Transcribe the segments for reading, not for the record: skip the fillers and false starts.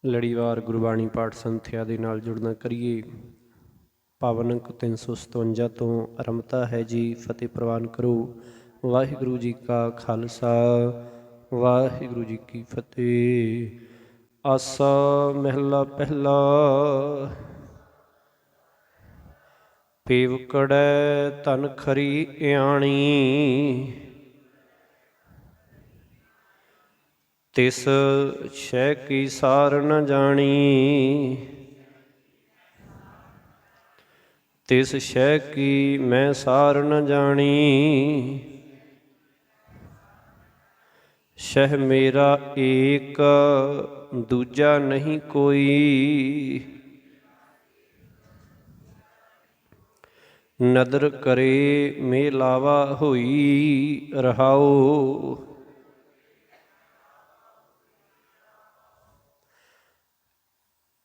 ਲੜੀਵਾਰ ਗੁਰਬਾਣੀ ਪਾਠ ਸੰਥਿਆ ਦੇ ਨਾਲ ਜੁੜਨਾ ਕਰੀਏ। ਪਾਵਨ ਅੰਕ 357 ਤੋਂ ਆਰੰਭਤਾ ਹੈ ਜੀ। ਫਤਿਹ ਪ੍ਰਵਾਨ ਕਰੋ। ਵਾਹਿਗੁਰੂ ਜੀ ਕਾ ਖਾਲਸਾ, ਵਾਹਿਗੁਰੂ ਜੀ ਕੀ ਫਤਿਹ। ਆਸਾ ਮਹਿਲਾ ਪਹਿਲਾ। ਪੇਵਕੜੈ ਧਨ ਖਰੀ ਇਆਣੀ, ਤਿਸ ਸ਼ੈ ਕੀ ਸਾਰ ਨ ਜਾਣੀ। ਤਿਸ ਸ਼ੈ ਕੀ ਮੈਂ ਸਾਰ ਨ ਜਾਣੀ, ਸ਼ਹਿ ਮੇਰਾ ਏਕ ਦੂਜਾ ਨਹੀਂ ਕੋਈ। ਨਦਰ ਕਰੇ ਮੇਲਾਵਾ ਹੋਈ ਰਹਾਉ।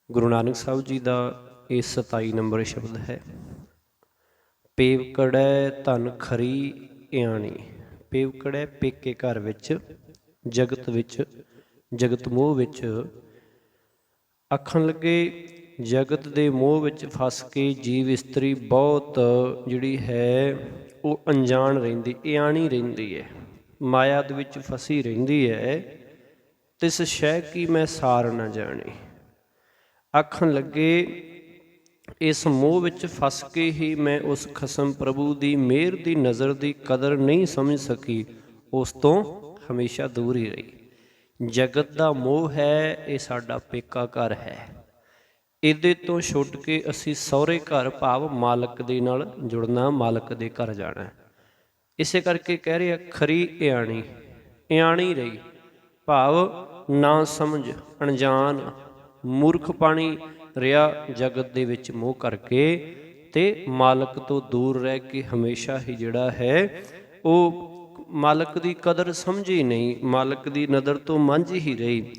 ਗੁਰੂ ਨਾਨਕ ਸਾਹਿਬ ਜੀ ਦਾ ਇਹ 27 ਨੰਬਰ ਸ਼ਬਦ ਹੈ। ਪੇਵਕੜੈ ਧਨ ਖਰੀ ਇਆਣੀ। ਪੇਵਕੜੈ ਪੇਕੇ ਘਰ ਵਿੱਚ, ਜਗਤ ਵਿੱਚ, ਜਗਤ ਮੋਹ ਵਿੱਚ। ਆਖਣ ਲੱਗੇ ਜਗਤ ਦੇ ਮੋਹ ਵਿੱਚ ਫਸ ਕੇ ਜੀਵ ਇਸਤਰੀ ਬਹੁਤ ਜਿਹੜੀ ਹੈ ਉਹ ਅਣਜਾਣ ਰਹਿੰਦੀ, ਇਆਣੀ ਰਹਿੰਦੀ ਹੈ, ਮਾਇਆ ਦੇ ਵਿੱਚ ਫਸੀ ਰਹਿੰਦੀ ਹੈ। ਤਿਸ ਸ਼ੈ ਕੀ ਮੈਂ ਸਾਰ ਨਾ ਜਾਣੀ। ਆਖਣ ਲੱਗੇ ਇਸ ਮੋਹ ਵਿੱਚ ਫਸ ਕੇ ਹੀ ਮੈਂ ਉਸ ਖਸਮ ਪ੍ਰਭੂ ਦੀ ਮਿਹਰ ਦੀ ਨਜ਼ਰ ਦੀ ਕਦਰ ਨਹੀਂ ਸਮਝ ਸਕੀ, ਉਸ ਤੋਂ ਹਮੇਸ਼ਾ ਦੂਰ ਹੀ ਰਹੀ। ਜਗਤ ਦਾ ਮੋਹ ਹੈ, ਇਹ ਸਾਡਾ ਪੇਕਾ ਘਰ ਹੈ। ਇਹਦੇ ਤੋਂ ਛੁੱਟ ਕੇ ਅਸੀਂ ਸਹੁਰੇ ਘਰ ਭਾਵ ਮਾਲਕ ਦੇ ਨਾਲ ਜੁੜਨਾ, ਮਾਲਕ ਦੇ ਘਰ ਜਾਣਾ। ਇਸੇ ਕਰਕੇ ਕਹਿ ਰਿਹਾ ਖਰੀ ਇਆਣੀ। ਇਆਣੀ ਰਹੀ ਭਾਵ ਨਾ ਸਮਝ, ਅਣਜਾਣ, ਮੂਰਖ ਪਾਣੀ ਰਿਹਾ ਜਗਤ ਦੇ ਵਿੱਚ ਮੋਹ ਕਰਕੇ, ਤੇ ਮਾਲਕ ਤੋਂ ਦੂਰ ਰਹਿ ਕੇ ਹਮੇਸ਼ਾ ਹੀ ਜਿਹੜਾ ਹੈ ਉਹ ਮਾਲਕ ਦੀ ਕਦਰ ਸਮਝੀ ਨਹੀਂ, ਮਾਲਕ ਦੀ ਨਜ਼ਰ ਤੋਂ ਮੰਝ ਹੀ ਰਹੀ।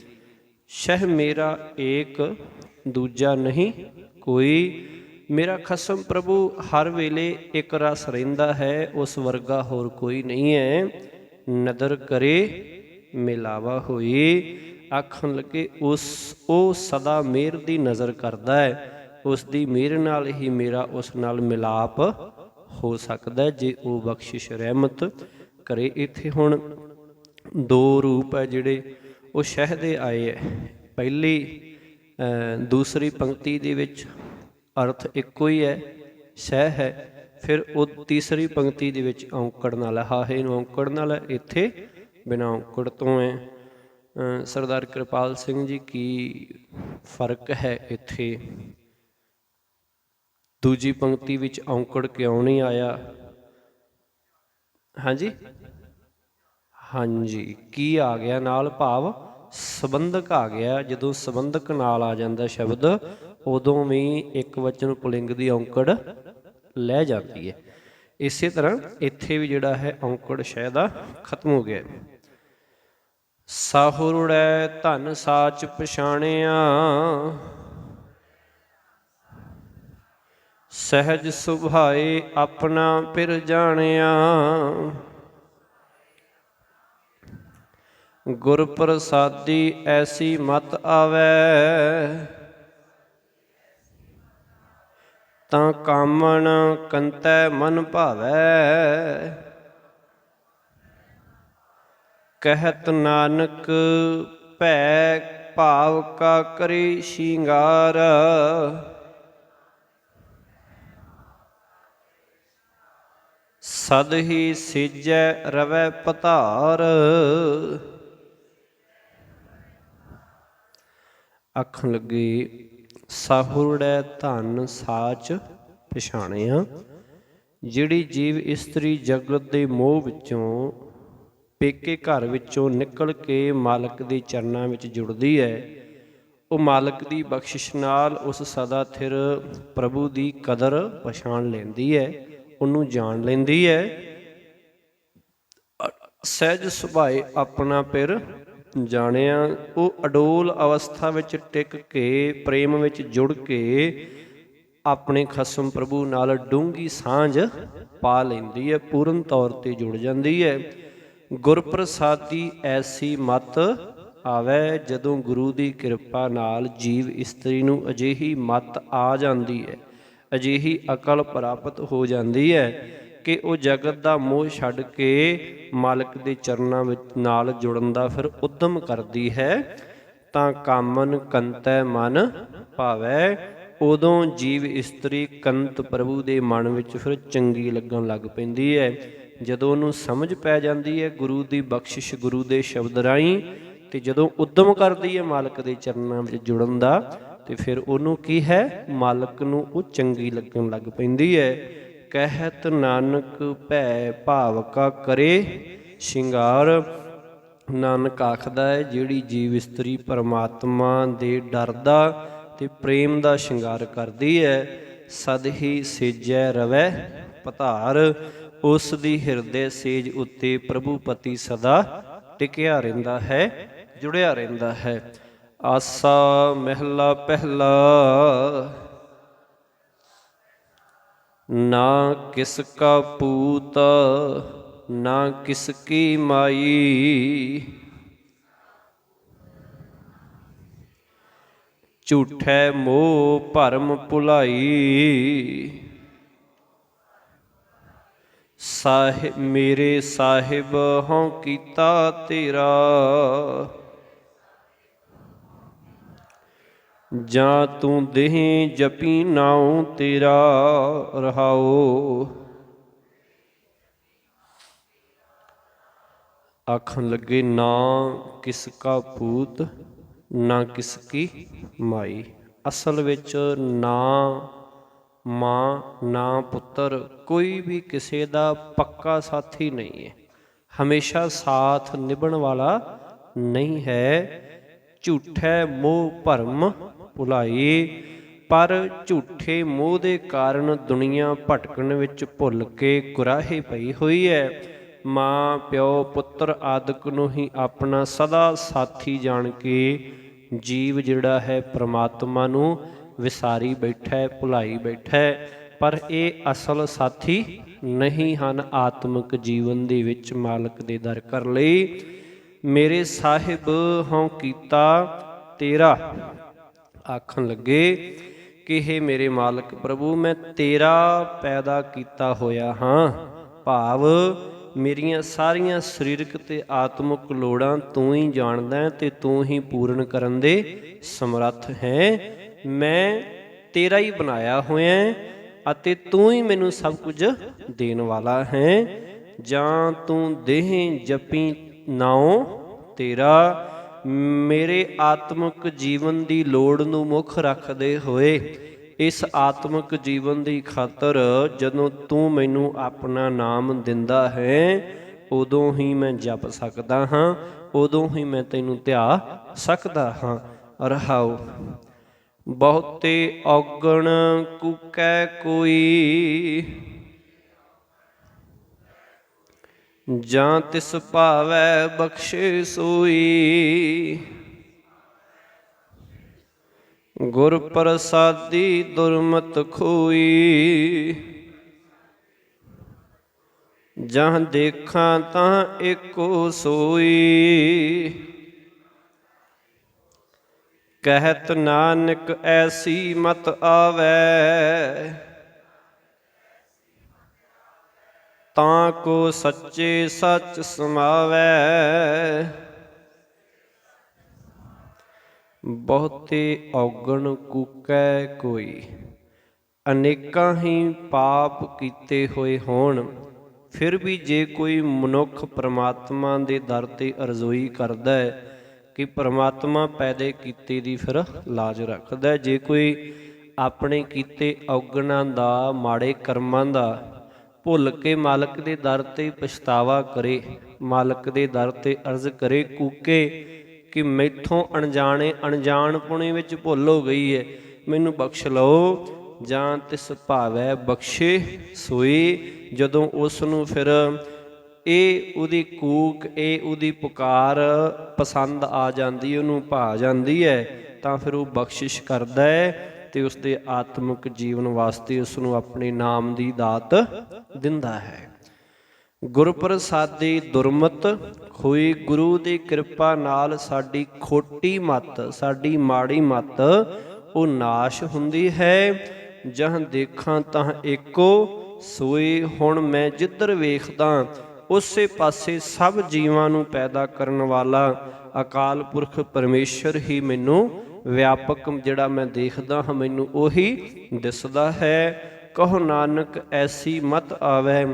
ਸ਼ਹਿ ਮੇਰਾ ਏਕ ਦੂਜਾ ਨਹੀਂ ਕੋਈ। ਮੇਰਾ ਖਸਮ ਪ੍ਰਭੂ ਹਰ ਵੇਲੇ ਇੱਕ ਰਸ ਰਹਿੰਦਾ ਹੈ, ਉਸ ਵਰਗਾ ਹੋਰ ਕੋਈ ਨਹੀਂ ਹੈ। ਨਦਰ ਕਰੇ ਮਿਲਾਵਾ ਹੋਈ। ਆਖਣ ਲੱਗੇ ਉਹ ਸਦਾ ਮਿਹਰ ਦੀ ਨਜ਼ਰ ਕਰਦਾ ਹੈ, ਉਸ ਦੀ ਮਿਹਰ ਨਾਲ ਹੀ ਮੇਰਾ ਉਸ ਨਾਲ ਮਿਲਾਪ ਹੋ ਸਕਦਾ ਜੇ ਉਹ ਬਖਸ਼ਿਸ਼ ਰਹਿਮਤ ਕਰੇ। ਇੱਥੇ ਹੁਣ ਦੋ ਰੂਪ ਹੈ ਜਿਹੜੇ ਉਹ ਸ਼ਹਿ ਦੇ ਆਏ ਹੈ। ਪਹਿਲੀ ਦੂਸਰੀ ਪੰਕਤੀ ਦੇ ਵਿੱਚ ਅਰਥ ਇੱਕੋ ਹੀ ਹੈ, ਸ਼ਹਿ ਹੈ। ਫਿਰ ਉਹ ਤੀਸਰੀ ਪੰਕਤੀ ਦੇ ਵਿੱਚ ਔਂਕੜ ਨਾਲ, ਹਾਹੇ ਨੂੰ ਔਂਕੜ ਨਾਲ, ਇੱਥੇ ਬਿਨਾਂ ਔਂਕੜ ਤੋਂ ਹੈ। ਸਰਦਾਰ ਕਿਰਪਾਲ ਸਿੰਘ ਜੀ ਕੀ ਫਰਕ ਹੈ ਇੱਥੇ? ਦੂਜੀ ਪੰਕਤੀ ਵਿੱਚ ਔਂਕੜ ਕਿਉਂ ਨਹੀਂ ਆਇਆ? ਹਾਂਜੀ ਹਾਂਜੀ, ਕੀ ਆ ਗਿਆ ਨਾਲ? ਭਾਵ ਸੰਬੰਧਕ ਆ ਗਿਆ। ਜਦੋਂ ਸੰਬੰਧਕ ਨਾਲ ਆ ਜਾਂਦਾ ਸ਼ਬਦ, ਉਦੋਂ ਵੀ ਇੱਕ ਵਚਨ ਪੁਲਿੰਗ ਦੀ ਔਂਕੜ ਲੈ ਜਾਂਦੀ ਹੈ। ਇਸੇ ਤਰ੍ਹਾਂ ਇੱਥੇ ਵੀ ਜਿਹੜਾ ਹੈ ਔਂਕੜ ਸ਼ਹਿ ਦਾ ਖਤਮ ਹੋ ਗਿਆ। ਸਾਹੁਰੜੈ ਧਨ ਸਾਚ ਪਛਾਣਿਆ, ਸਹਿਜ ਸੁਭਾਏ ਆਪਣਾ ਪਿਰ ਜਾਣਿਆ। ਗੁਰ ਪ੍ਰਸਾਦੀ ਐਸੀ ਮਤ ਆਵੈ, ਤਾਂ ਕਾਮਣ ਕੰਤੈ ਮਨ ਭਾਵੈ। ਕਹਿਤ ਨਾਨਕ ਭੈ ਭਾਵ ਕਾ ਕਰੀ ਸ਼ਿੰਗਾਰ। ਸਦ ਹੀ ਸਿਜੈ ਰਵੈ ਪਧਾਰ। ਆਖਣ ਲੱਗੇ ਸਾਹੁਰੜੈ ਧਨ ਸਾਚ ਪਛਾਣਿਆ। ਜਿਹੜੀ ਜੀਵ ਇਸਤਰੀ ਜਗਤ ਦੇ ਮੋਹ ਵਿੱਚੋਂ, ਪੇਕੇ ਘਰ ਵਿੱਚੋਂ ਨਿਕਲ ਕੇ ਮਾਲਕ ਦੇ ਚਰਨਾਂ ਵਿੱਚ ਜੁੜਦੀ ਹੈ, ਉਹ ਮਾਲਕ ਦੀ ਬਖਸ਼ਿਸ਼ ਨਾਲ ਉਸ ਸਦਾ ਥਿਰ ਪ੍ਰਭੂ ਦੀ ਕਦਰ ਪਛਾਣ ਲੈਂਦੀ ਹੈ, ਉਹਨੂੰ ਜਾਣ ਲੈਂਦੀ ਹੈ। ਸਹਿਜ ਸੁਭਾਏ ਆਪਣਾ ਪਿਰ ਜਾਣਿਆ। ਉਹ ਅਡੋਲ ਅਵਸਥਾ ਵਿੱਚ ਟਿਕ ਕੇ, ਪ੍ਰੇਮ ਵਿੱਚ ਜੁੜ ਕੇ ਆਪਣੇ ਖਸਮ ਪ੍ਰਭੂ ਨਾਲ ਡੂੰਘੀ ਸਾਂਝ ਪਾ ਲੈਂਦੀ ਹੈ, ਪੂਰਨ ਤੌਰ 'ਤੇ ਜੁੜ ਜਾਂਦੀ ਹੈ। ਗੁਰ ਪ੍ਰਸਾਦੀ ਐਸੀ ਮਤ ਆਵੇ ਜਦੋਂ ਗੁਰੂ ਦੀ ਕਿਰਪਾ ਨਾਲ ਜੀਵ ਇਸਤਰੀ ਨੂੰ ਅਜਿਹੀ ਮੱਤ ਆ ਜਾਂਦੀ ਹੈ, ਅਜਿਹੀ ਅਕਲ ਪ੍ਰਾਪਤ ਹੋ ਜਾਂਦੀ ਹੈ ਕਿ ਉਹ ਜਗਤ ਦਾ ਮੋਹ ਛੱਡ ਕੇ ਮਾਲਕ ਦੇ ਚਰਨਾਂ ਵਿੱਚ ਨਾਲ ਜੁੜਨ ਦਾ ਫਿਰ ਉਦਮ ਕਰਦੀ ਹੈ, ਤਾਂ ਕਾਮਨ ਕੰਤੈ ਮਨ ਭਾਵੈ। ਉਦੋਂ ਜੀਵ ਇਸਤਰੀ ਕੰਤ ਪ੍ਰਭੂ ਦੇ ਮਨ ਵਿੱਚ ਫਿਰ ਚੰਗੀ ਲੱਗਣ ਲੱਗ ਪੈਂਦੀ ਹੈ। ਜਦੋਂ ਉਹਨੂੰ ਸਮਝ ਪੈ ਜਾਂਦੀ ਹੈ ਗੁਰੂ ਦੀ ਬਖਸ਼ਿਸ਼, ਗੁਰੂ ਦੇ ਸ਼ਬਦ ਰਾਹੀਂ, ਤੇ ਜਦੋਂ ਉਦਮ ਕਰਦੀ ਹੈ ਮਾਲਕ ਦੇ ਚਰਨਾਂ ਵਿੱਚ ਜੁੜਨ ਦਾ, ਤੇ ਫਿਰ ਉਹਨੂੰ ਕੀ ਹੈ, ਮਾਲਕ ਨੂੰ ਉਹ ਚੰਗੀ ਲੱਗਣ ਲੱਗ ਪੈਂਦੀ ਹੈ। ਕਹਿਤ ਨਾਨਕ ਭੈ ਭਾਵਕਾ ਕਰੇ ਸ਼ਿੰਗਾਰ। ਨਾਨਕ ਆਖਦਾ ਹੈ ਜਿਹੜੀ ਜੀਵ ਇਸਤਰੀ ਪਰਮਾਤਮਾ ਦੇ ਡਰ ਦਾ ਤੇ ਪ੍ਰੇਮ ਦਾ ਸ਼ਿੰਗਾਰ ਕਰਦੀ ਹੈ, ਸਦ ਹੀ ਸੇਜੈ ਰਵੈ ਪਧਾਰ। ਉਸ ਦੀ ਹਿਰਦੇ ਸੇਜ ਉੱਤੇ ਪ੍ਰਭੂ ਪਤੀ ਸਦਾ ਟਿਕਿਆ ਰਹਿੰਦਾ ਹੈ, ਜੁੜਿਆ ਰਹਿੰਦਾ ਹੈ। ਆਸਾ ਮਹਿਲਾ ਪਹਿਲਾ। ਨਾ ਕਿਸ ਕਾ ਪੂਤ ਨਾ ਕਿਸ ਕੀ ਮਾਈ, ਝੂਠੈ ਮੋਹ ਭਰਮ ਭੁਲਾਈ। ਮੇਰੇ ਸਾਹਿਬ ਹਉ ਕੀਤਾ ਤੇਰਾ, ਜਾਂ ਤੂੰ ਦੇਹ ਜਪੀ ਨਾਉ ਤੇਰਾ ਰਹਾਓ। ਆਖਣ ਲੱਗੇ ਨਾ ਕਿਸ ਕਾ ਪੂਤ ਨਾ ਕਿਸ ਕੀ ਮਾਈ। ਅਸਲ ਵਿੱਚ ਨਾ ਮਾਂ ਨਾ ਪੁੱਤਰ ਕੋਈ ਵੀ ਕਿਸੇ ਦਾ ਪੱਕਾ ਸਾਥੀ ਨਹੀਂ ਹੈ, ਹਮੇਸ਼ਾ ਸਾਥ ਨਿਭਣ ਵਾਲਾ ਨਹੀਂ ਹੈ। ਝੂਠੈ ਮੋਹ ਭਰਮ ਭੁਲਾਈ। ਪਰ ਝੂਠੇ ਮੋਹ ਦੇ ਕਾਰਨ ਦੁਨੀਆ ਭਟਕਣ ਵਿੱਚ ਭੁੱਲ ਕੇ ਗੁਰਾਹੇ ਪਈ ਹੋਈ ਹੈ। ਮਾਂ ਪਿਓ ਪੁੱਤਰ ਆਦਿਕ ਨੂੰ ਹੀ ਆਪਣਾ ਸਦਾ ਸਾਥੀ ਜਾਣ ਕੇ ਜੀਵ ਜਿਹੜਾ ਹੈ ਪ੍ਰਮਾਤਮਾ ਨੂੰ ਵਿਸਾਰੀ ਬੈਠਾ ਹੈ, ਭੁਲਾਈ ਬੈਠਾ ਹੈ। ਪਰ ਇਹ ਅਸਲ ਸਾਥੀ ਨਹੀਂ ਹਨ ਆਤਮਿਕ ਜੀਵਨ ਦੇ ਵਿੱਚ ਮਾਲਕ ਦੇ ਦਰ ਕਰ ਲਈ। ਮੇਰੇ ਸਾਹਿਬ ਹਉ ਕੀਤਾ ਤੇਰਾ। ਆਖਣ ਲੱਗੇ ਕਿ ਇਹ ਮੇਰੇ ਮਾਲਕ ਪ੍ਰਭੂ ਮੈਂ ਤੇਰਾ ਪੈਦਾ ਕੀਤਾ ਹੋਇਆ ਹਾਂ, ਭਾਵ ਮੇਰੀਆਂ ਸਾਰੀਆਂ ਸਰੀਰਕ ਤੇ ਆਤਮਿਕ ਲੋੜਾਂ ਤੂੰ ਹੀ ਜਾਣਦਾ ਹੈ ਤੇ ਤੂੰ ਹੀ ਪੂਰਨ ਕਰਨ ਦੇ ਸਮਰੱਥ ਹੈ। ਮੈਂ ਤੇਰਾ ਹੀ ਬਣਾਇਆ ਹੋਇਆ ਅਤੇ ਤੂੰ ਹੀ ਮੈਨੂੰ ਸਭ ਕੁਝ ਦੇਣ ਵਾਲਾ ਹੈ। ਜਾਂ ਤੂੰ ਦੇਹ ਜਪੀ ਨਾਉ ਤੇਰਾ। ਮੇਰੇ ਆਤਮਿਕ ਜੀਵਨ ਦੀ ਲੋੜ ਨੂੰ ਮੁੱਖ ਰੱਖਦੇ ਹੋਏ ਇਸ ਆਤਮਿਕ ਜੀਵਨ ਦੀ ਖਾਤਰ ਜਦੋਂ ਤੂੰ ਮੈਨੂੰ ਆਪਣਾ ਨਾਮ ਦਿੰਦਾ ਹੈ ਉਦੋਂ ਹੀ ਮੈਂ ਜਪ ਸਕਦਾ ਹਾਂ, ਉਦੋਂ ਹੀ ਮੈਂ ਤੈਨੂੰ ਧਿਆ ਸਕਦਾ ਹਾਂ। ਰਹਾਉ। ਬਹੁਤੇ ਔਗਣ ਕੂਕੈ ਕੋਈ, ਜਾਂ ਤਿਸ ਭਾਵੈ ਬਖਸ਼ੇ ਸੋਈ। ਗੁਰ ਪ੍ਰਸਾਦੀ ਦੁਰਮਤ ਖੋਈ, ਜਾਂ ਦੇਖਾਂ ਤਾਂ ਏਕੋ ਸੋਈ। ਕਹਿਤ ਨਾਨਕ ਐਸੀ ਮਤ ਆਵੈ, ਤਾਂ ਕੋ ਸੱਚੇ ਸੱਚ ਸਮਾਵੈ। ਬਹੁਤੇ ਔਗਣ ਕੂਕੈ ਕੋਈ। ਅਨੇਕਾਂ ਹੀ ਪਾਪ ਕੀਤੇ ਹੋਏ ਹੋਣ, ਫਿਰ ਵੀ ਜੇ ਕੋਈ ਮਨੁੱਖ ਪ੍ਰਮਾਤਮਾ ਦੇ ਦਰ ਤੇ ਅਰਜ਼ੋਈ ਕਰਦਾ ਹੈ ਕਿ ਪ੍ਰਮਾਤਮਾ ਪੈਦੇ ਕੀਤੇ ਦੀ ਫਿਰ ਲਾਜ ਰੱਖਦਾ। ਜੇ ਕੋਈ ਆਪਣੇ ਕੀਤੇ ਔਗਣਾਂ ਦਾ, ਮਾੜੇ ਕਰਮਾਂ ਦਾ ਭੁੱਲ ਕੇ ਮਾਲਕ ਦੇ ਦਰ ਤੇ ਪਛਤਾਵਾ ਕਰੇ, ਮਾਲਕ ਦੇ ਦਰ ਤੇ ਅਰਜ਼ ਕਰੇ, ਕੂਕੇ ਕਿ ਮੈਥੋਂ ਅਣਜਾਣਪੁਣੇ ਵਿੱਚ ਭੁੱਲ ਹੋ ਗਈ ਹੈ, ਮੈਨੂੰ ਬਖਸ਼ ਲਓ। ਜਾਂ ਤਿਸ ਭਾਵੈ ਬਖਸ਼ੇ ਸੋਈ। ਜਦੋਂ ਉਸ ਨੂੰ ਫਿਰ ਇਹ ਉਹਦੀ ਕੂਕ, ਇਹ ਉਹਦੀ ਪੁਕਾਰ ਪਸੰਦ ਆ ਜਾਂਦੀ, ਉਹਨੂੰ ਭਾ ਜਾਂਦੀ ਹੈ, ਤਾਂ ਫਿਰ ਉਹ ਬਖਸ਼ਿਸ਼ ਕਰਦਾ ਹੈ ਤੇ ਉਸ ਦੇ ਆਤਮਿਕ ਜੀਵਨ ਵਾਸਤੇ ਉਸ ਨੂੰ ਆਪਣੇ ਨਾਮ ਦੀ ਦਾਤ ਦਿੰਦਾ ਹੈ। ਗੁਰ ਪ੍ਰਸਾਦੀ ਦੁਰਮਤ ਹੋਈ, ਗੁਰੂ ਦੀ ਕਿਰਪਾ ਨਾਲ ਸਾਡੀ ਖੋਟੀ ਮੱਤ, ਸਾਡੀ ਮਾੜੀ ਮੱਤ ਉਹ ਨਾਸ਼ ਹੁੰਦੀ ਹੈ। ਜਹਾਂ ਦੇਖਾਂ ਤਾਂ ਏਕੋ ਸੋਏ, ਹੁਣ ਮੈਂ ਜਿੱਧਰ ਵੇਖਦਾ ਉਸੇ ਪਾਸੇ ਸਭ ਜੀਵਾਂ ਨੂੰ ਪੈਦਾ ਕਰਨ ਵਾਲਾ ਅਕਾਲ ਪੁਰਖ ਪਰਮੇਸ਼ਰ ਹੀ ਮੈਨੂੰ ਵਿਆਪਕ ਜਿਹੜਾ ਮੈਂ ਦੇਖਦਾ ਹਾਂ ਮੈਨੂੰ ਉਹੀ ਦਿਸਦਾ ਹੈ। ਕਹੋ ਨਾਨਕ ਐਸੀ ਮਤ ਆਵੈ,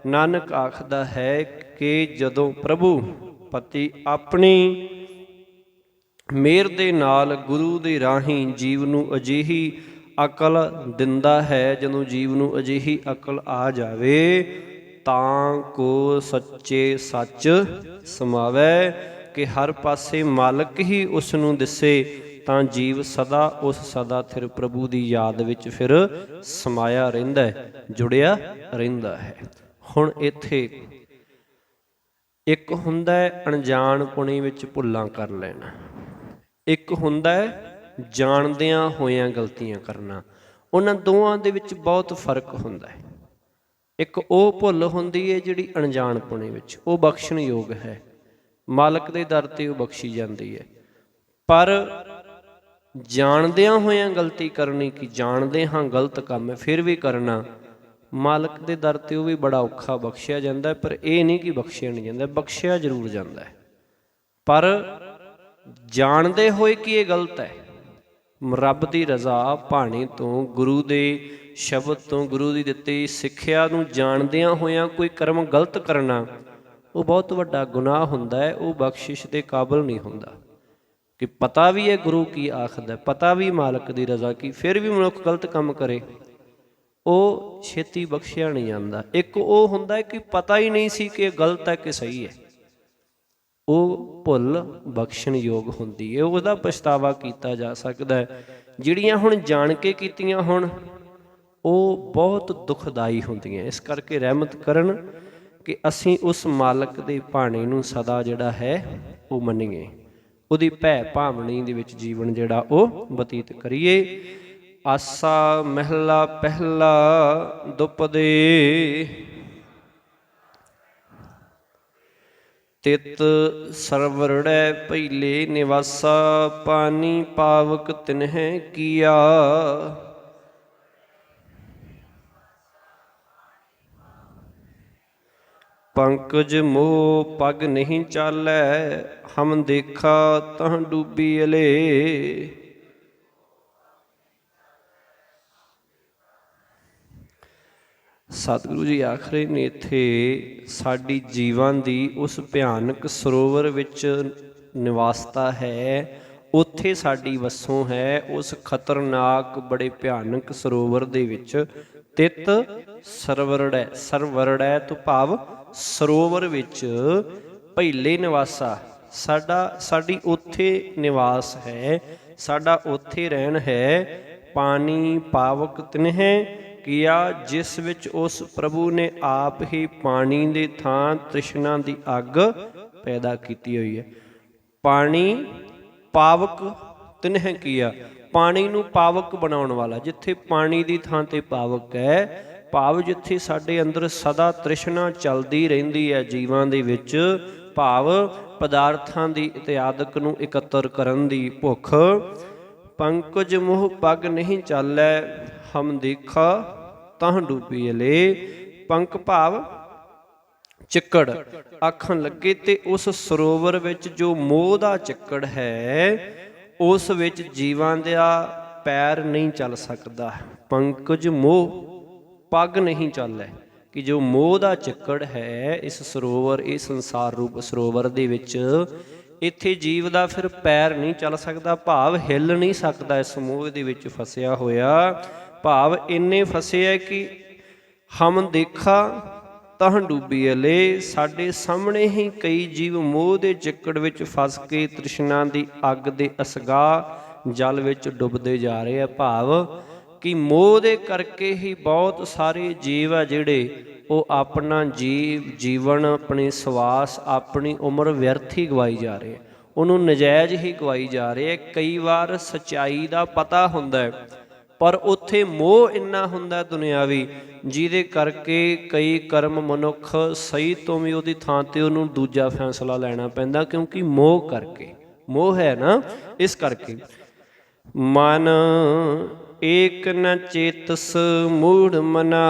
ਨਾਨਕ ਆਖਦਾ ਹੈ ਕਿ ਜਦੋਂ ਪ੍ਰਭੂ ਪਤੀ ਆਪਣੀ ਮਿਹਰ ਦੇ ਨਾਲ ਗੁਰੂ ਦੇ ਰਾਹੀਂ ਜੀਵ ਨੂੰ ਅਜਿਹੀ ਅਕਲ ਦਿੰਦਾ ਹੈ, ਜਦੋਂ ਜੀਵ ਨੂੰ ਅਜਿਹੀ ਅਕਲ ਆ ਜਾਵੇ ਤਾਂ ਕੋ ਸੱਚੇ ਸੱਚ ਸਮਾਵੈ, ਕਿ ਹਰ ਪਾਸੇ ਮਾਲਕ ਹੀ ਉਸ ਨੂੰ ਦਿਸੇ, ਤਾਂ ਜੀਵ ਸਦਾ ਉਸ ਸਦਾ ਥਿਰ ਪ੍ਰਭੂ ਦੀ ਯਾਦ ਵਿੱਚ ਫਿਰ ਸਮਾਇਆ ਰਹਿੰਦਾ ਹੈ, ਜੁੜਿਆ ਰਹਿੰਦਾ ਹੈ। ਹੁਣ ਇੱਥੇ ਇੱਕ ਹੁੰਦਾ ਹੈ ਅਣਜਾਣਪੁਣੇ ਵਿੱਚ ਭੁੱਲਾਂ ਕਰ ਲੈਣਾ, ਇੱਕ ਹੁੰਦਾ ਹੈ ਜਾਣਦਿਆਂ ਹੋਇਆਂ ਗਲਤੀਆਂ ਕਰਨਾ। ਉਹਨਾਂ ਦੋਵਾਂ ਦੇ ਵਿੱਚ ਬਹੁਤ ਫਰਕ ਹੁੰਦਾ ਹੈ। ਇੱਕ ਉਹ ਭੁੱਲ ਹੁੰਦੀ ਹੈ ਜਿਹੜੀ ਅਣਜਾਣਪੁਣੇ ਵਿੱਚ, ਉਹ ਬਖਸ਼ਣਯੋਗ ਹੈ, ਮਾਲਕ ਦੇ ਦਰ 'ਤੇ ਉਹ ਬਖਸ਼ੀ ਜਾਂਦੀ ਹੈ। ਪਰ ਜਾਣਦਿਆਂ ਹੋਇਆਂ ਗਲਤੀ ਕਰਨੀ, ਕਿ ਜਾਣਦੇ ਹਾਂ ਗਲਤ ਕੰਮ ਹੈ ਫਿਰ ਵੀ ਕਰਨਾ, ਮਾਲਕ ਦੇ ਦਰ 'ਤੇ ਉਹ ਵੀ ਬੜਾ ਔਖਾ ਬਖਸ਼ਿਆ ਜਾਂਦਾ। ਪਰ ਇਹ ਨਹੀਂ ਕਿ ਬਖਸ਼ਿਆ ਨਹੀਂ ਜਾਂਦਾ, ਬਖਸ਼ਿਆ ਜ਼ਰੂਰ ਜਾਂਦਾ ਹੈ, ਪਰ ਜਾਣਦੇ ਹੋਏ ਕਿ ਇਹ ਗਲਤ ਹੈ, ਰੱਬ ਦੀ ਰਜ਼ਾ ਭਾਣੇ ਤੋਂ, ਗੁਰੂ ਦੇ ਸ਼ਬਦ ਤੋਂ, ਗੁਰੂ ਦੀ ਦਿੱਤੀ ਸਿੱਖਿਆ ਨੂੰ ਜਾਣਦਿਆਂ ਹੋਇਆਂ ਕੋਈ ਕਰਮ ਗਲਤ ਕਰਨਾ, ਉਹ ਬਹੁਤ ਵੱਡਾ ਗੁਨਾਹ ਹੁੰਦਾ ਹੈ, ਉਹ ਬਖਸ਼ਿਸ਼ ਦੇ ਕਾਬਲ ਨਹੀਂ ਹੁੰਦਾ। ਕਿ ਪਤਾ ਵੀ ਹੈ ਗੁਰੂ ਕੀ ਆਖਦਾ, ਪਤਾ ਵੀ ਮਾਲਕ ਦੀ ਰਜ਼ਾ ਕੀ, ਫਿਰ ਵੀ ਮਨੁੱਖ ਗਲਤ ਕੰਮ ਕਰੇ, ਉਹ ਛੇਤੀ ਬਖਸ਼ਿਆ ਨਹੀਂ ਜਾਂਦਾ। ਇੱਕ ਉਹ ਹੁੰਦਾ ਹੈ ਕਿ ਪਤਾ ਹੀ ਨਹੀਂ ਸੀ ਕਿ ਇਹ ਗਲਤ ਹੈ ਕਿ ਸਹੀ ਹੈ, ਉਹ ਭੁੱਲ ਬਖਸ਼ਣਯੋਗ ਹੁੰਦੀ ਹੈ, ਉਹਦਾ ਪਛਤਾਵਾ ਕੀਤਾ ਜਾ ਸਕਦਾ ਹੈ। ਜਿਹੜੀਆਂ ਹੁਣ ਜਾਣ ਕੇ ਕੀਤੀਆਂ ਹੁਣ ਉਹ ਬਹੁਤ ਦੁਖਦਾਈ ਹੁੰਦੀਆਂ। ਇਸ ਕਰਕੇ ਰਹਿਮਤ ਕਰਨ ਕਿ ਅਸੀਂ ਉਸ ਮਾਲਕ ਦੇ ਭਾਣੇ ਨੂੰ ਸਦਾ ਜਿਹੜਾ ਹੈ ਉਹ ਮੰਨੀਏ, ਉਹਦੀ ਭੈ ਭਾਵਨੀ ਦੇ ਵਿੱਚ ਜੀਵਨ ਜਿਹੜਾ ਉਹ ਬਤੀਤ ਕਰੀਏ। ਆਸਾ ਮਹਿਲਾ ਪਹਿਲਾ ਦੁਪਦੇ, ਤਿਤ ਸਰਵਰੜੈ ਪਹਿਲੇ ਨਿਵਾਸਾ, ਪਾਨੀ ਪਾਵਕ ਤਿਨਹਿ ਕੀਆ। ਪੰਕਜ ਮੋਹ ਪਗ ਨਹੀਂ ਚਾਲੈ, ਹਮ ਦੇਖਾ ਤਹ ਡੂਬੀ ਅਲੇ। ਸਤਿਗੁਰੂ ਜੀ ਆਖ ਰਹੇ ਨੇ ਇੱਥੇ ਸਾਡੀ ਜੀਵਾਂ ਦੀ ਉਸ ਭਿਆਨਕ ਸਰੋਵਰ ਵਿੱਚ ਨਿਵਾਸਤਾ ਹੈ, ਉੱਥੇ ਸਾਡੀ ਵਸੋਂ ਹੈ, ਉਸ ਖਤਰਨਾਕ ਬੜੇ ਭਿਆਨਕ ਸਰੋਵਰ ਦੇ ਵਿੱਚ। ਤਿਤ ਸਰਵਰੜੈ, ਸਰਵਰੜੈ ਤੋਂ ਭਾਵ ਸਰੋਵਰ ਵਿੱਚ, ਪਹਿਲੇ ਨਿਵਾਸਾ, ਸਾਡੀ ਉੱਥੇ ਨਿਵਾਸ ਹੈ, ਸਾਡਾ ਉੱਥੇ ਰਹਿਣ ਹੈ। ਪਾਣੀ ਪਾਵਕ ਤਿਨਹਿ ਕੀਆ, ਜਿਸ ਵਿੱਚ ਉਸ ਪ੍ਰਭੂ ਨੇ ਆਪ ਹੀ ਪਾਣੀ ਦੇ ਥਾਂ ਤ੍ਰਿਸ਼ਨਾ ਦੀ ਅੱਗ ਪੈਦਾ ਕੀਤੀ ਹੋਈ ਹੈ। ਪਾਣੀ ਪਾਵਕ ਤਿਨਹਿ ਕੀਆ, ਪਾਣੀ ਨੂੰ ਪਾਵਕ ਬਣਾਉਣ ਵਾਲਾ, ਜਿੱਥੇ ਪਾਣੀ ਦੀ ਥਾਂ ਤੇ ਪਾਵਕ ਹੈ, ਭਾਵ ਜਿੱਥੇ ਸਾਡੇ ਅੰਦਰ ਸਦਾ ਤ੍ਰਿਸ਼ਨਾ ਚੱਲਦੀ ਰਹਿੰਦੀ ਹੈ ਜੀਵਾਂ ਦੇ ਵਿੱਚ, ਭਾਵ ਪਦਾਰਥਾਂ ਦੀ ਇਤਿਆਦਕ ਨੂੰ ਇਕੱਤਰ ਕਰਨ ਦੀ ਭੁੱਖ। ਪੰਕਜ ਮੋਹ ਪਗ ਨਹੀਂ ਚਾਲੈ, ਹਮ ਦੇਖਾ ਤਹ ਡੂਬੀ ਅਲੇ। ਪੰਕ ਭਾਵ ਚਿੱਕੜ ਆਖਣ ਲੱਗੇ, ਤੇ ਉਸ ਸਰੋਵਰ ਵਿੱਚ ਜੋ ਮੋਹ ਦਾ ਚਿੱਕੜ ਹੈ ਉਸ ਵਿੱਚ ਜੀਵਾਂ ਦਾ ਪੈਰ ਨਹੀਂ ਚੱਲ ਸਕਦਾ। ਪੰਕਜ ਮੋਹ ਪਗ ਨਹੀਂ ਚਾਲੈ, ਕਿ ਜੋ ਮੋਹ ਦਾ ਚਿੱਕੜ ਹੈ ਇਸ ਸਰੋਵਰ, ਇਹ ਸੰਸਾਰ ਰੂਪ ਸਰੋਵਰ ਦੇ ਵਿੱਚ, ਇੱਥੇ ਜੀਵ ਦਾ ਫਿਰ ਪੈਰ ਨਹੀਂ ਚੱਲ ਸਕਦਾ, ਭਾਵ ਹਿੱਲ ਨਹੀਂ ਸਕਦਾ ਇਸ ਮੋਹ ਦੇ ਵਿੱਚ ਫਸਿਆ ਹੋਇਆ। ਭਾਵ ਇੰਨੇ ਫਸੇ ਹੈ ਕਿ ਹਮ ਦੇਖਾ ਤਹ ਡੂਬੀ ਅਲੇ, ਸਾਡੇ ਸਾਹਮਣੇ ਹੀ ਕਈ ਜੀਵ ਮੋਹ ਦੇ ਚਿੱਕੜ ਵਿੱਚ ਫਸ ਕੇ ਤ੍ਰਿਸ਼ਨਾ ਦੀ ਅੱਗ ਦੇ ਅਸਗਾਹ ਜਲ ਵਿੱਚ ਡੁੱਬਦੇ ਜਾ ਰਹੇ ਆ। ਭਾਵ ਕਿ ਮੋਹ ਦੇ ਕਰਕੇ ਹੀ ਬਹੁਤ ਸਾਰੇ ਜੀਵ ਆ ਜਿਹੜੇ ਉਹ ਆਪਣਾ ਜੀਵਨ, ਆਪਣੀ ਸਵਾਸ, ਆਪਣੀ ਉਮਰ ਵਿਅਰਥ ਹੀ ਗਵਾਈ ਜਾ ਰਹੇ, ਉਹਨੂੰ ਨਜਾਇਜ਼ ਹੀ ਗਵਾਈ ਜਾ ਰਹੇ। ਕਈ ਵਾਰ ਸੱਚਾਈ ਦਾ ਪਤਾ ਹੁੰਦਾ ਹੈ ਪਰ ਉੱਥੇ ਮੋਹ ਇੰਨਾ ਹੁੰਦਾ ਦੁਨਿਆਵੀ, ਜਿਹਦੇ ਕਰਕੇ ਕਈ ਕਰਮ ਮਨੁੱਖ ਸਹੀ ਤੋਂ ਵੀ ਉਹਦੀ ਥਾਂ ਤੇ ਉਹਨੂੰ ਦੂਜਾ ਫੈਸਲਾ ਲੈਣਾ ਪੈਂਦਾ, ਕਿਉਂਕਿ ਮੋਹ ਕਰਕੇ, ਮੋਹ ਹੈ ਨਾ, ਇਸ ਕਰਕੇ। ਮਨ ਏਕ ਨ ਚੇਤਸ ਮੂੜ ਮਨਾ,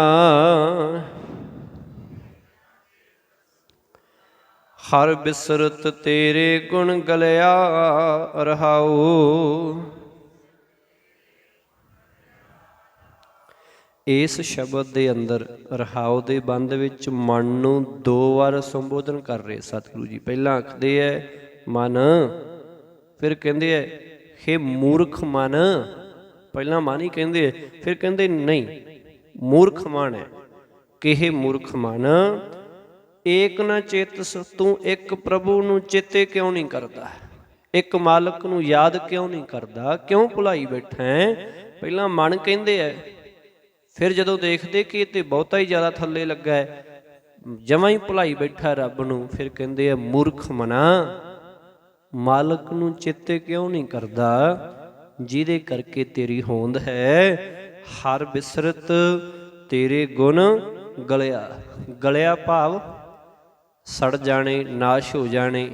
ਹਰ ਬਿਸਰਤ ਤੇਰੇ ਗੁਣ ਗਲਿਆ ਰਹਾਉ। ਇਸ ਸ਼ਬਦ ਦੇ ਅੰਦਰ ਰਹਾਉ ਦੇ ਬੰਦ ਵਿੱਚ ਮਨ ਨੂੰ 2 ਵਾਰ ਸੰਬੋਧਨ ਕਰ ਰਹੇ ਸਤਿਗੁਰੂ ਜੀ। ਪਹਿਲਾਂ ਆਖਦੇ ਹੈ ਮਨ, ਫਿਰ ਕਹਿੰਦੇ ਹੈ ਹੇ ਮੂਰਖ ਮਨ। ਪਹਿਲਾਂ ਮਨ ਹੀ ਕਹਿੰਦੇ ਹੈ, ਫਿਰ ਕਹਿੰਦੇ ਨਹੀਂ ਮੂਰਖ ਮਨ ਹੈ ਕਿ ਹੇ ਮੂਰਖ ਮਨ, ਏਕ ਨਾ ਚੇਤਸ, ਤੂੰ ਇੱਕ ਪ੍ਰਭੂ ਨੂੰ ਚੇਤੇ ਕਿਉਂ ਨਹੀਂ ਕਰਦਾ, ਇੱਕ ਮਾਲਕ ਨੂੰ ਯਾਦ ਕਿਉਂ ਨਹੀਂ ਕਰਦਾ, ਕਿਉਂ ਭੁਲਾਈ ਬੈਠਾ ਹੈ। ਪਹਿਲਾਂ ਮਨ ਕਹਿੰਦੇ ਹੈ, ਫਿਰ ਜਦੋਂ ਦੇਖਦੇ ਕਿ ਇਹ ਤੇ ਬਹੁਤਾ ਹੀ ਜ਼ਿਆਦਾ ਥੱਲੇ ਲੱਗਾ ਹੈ, ਜਮਾਂ ਹੀ ਭੁਲਾਈ ਬੈਠਾ ਰੱਬ ਨੂੰ, ਫਿਰ ਕਹਿੰਦੇ ਆ ਮੂਰਖ ਮਨਾ, ਮਾਲਕ ਨੂੰ ਚੇਤੇ ਕਿਉਂ ਨਹੀਂ ਕਰਦਾ, ਜਿਹਦੇ ਕਰਕੇ ਤੇਰੀ ਹੋਂਦ ਹੈ। ਹਰ ਬਿਸਰਤ ਤੇਰੇ ਗੁਣ ਗਲਿਆ, ਗਲਿਆ ਭਾਵ ਸੜ ਜਾਣੇ, ਨਾਸ਼ ਹੋ ਜਾਣੇ,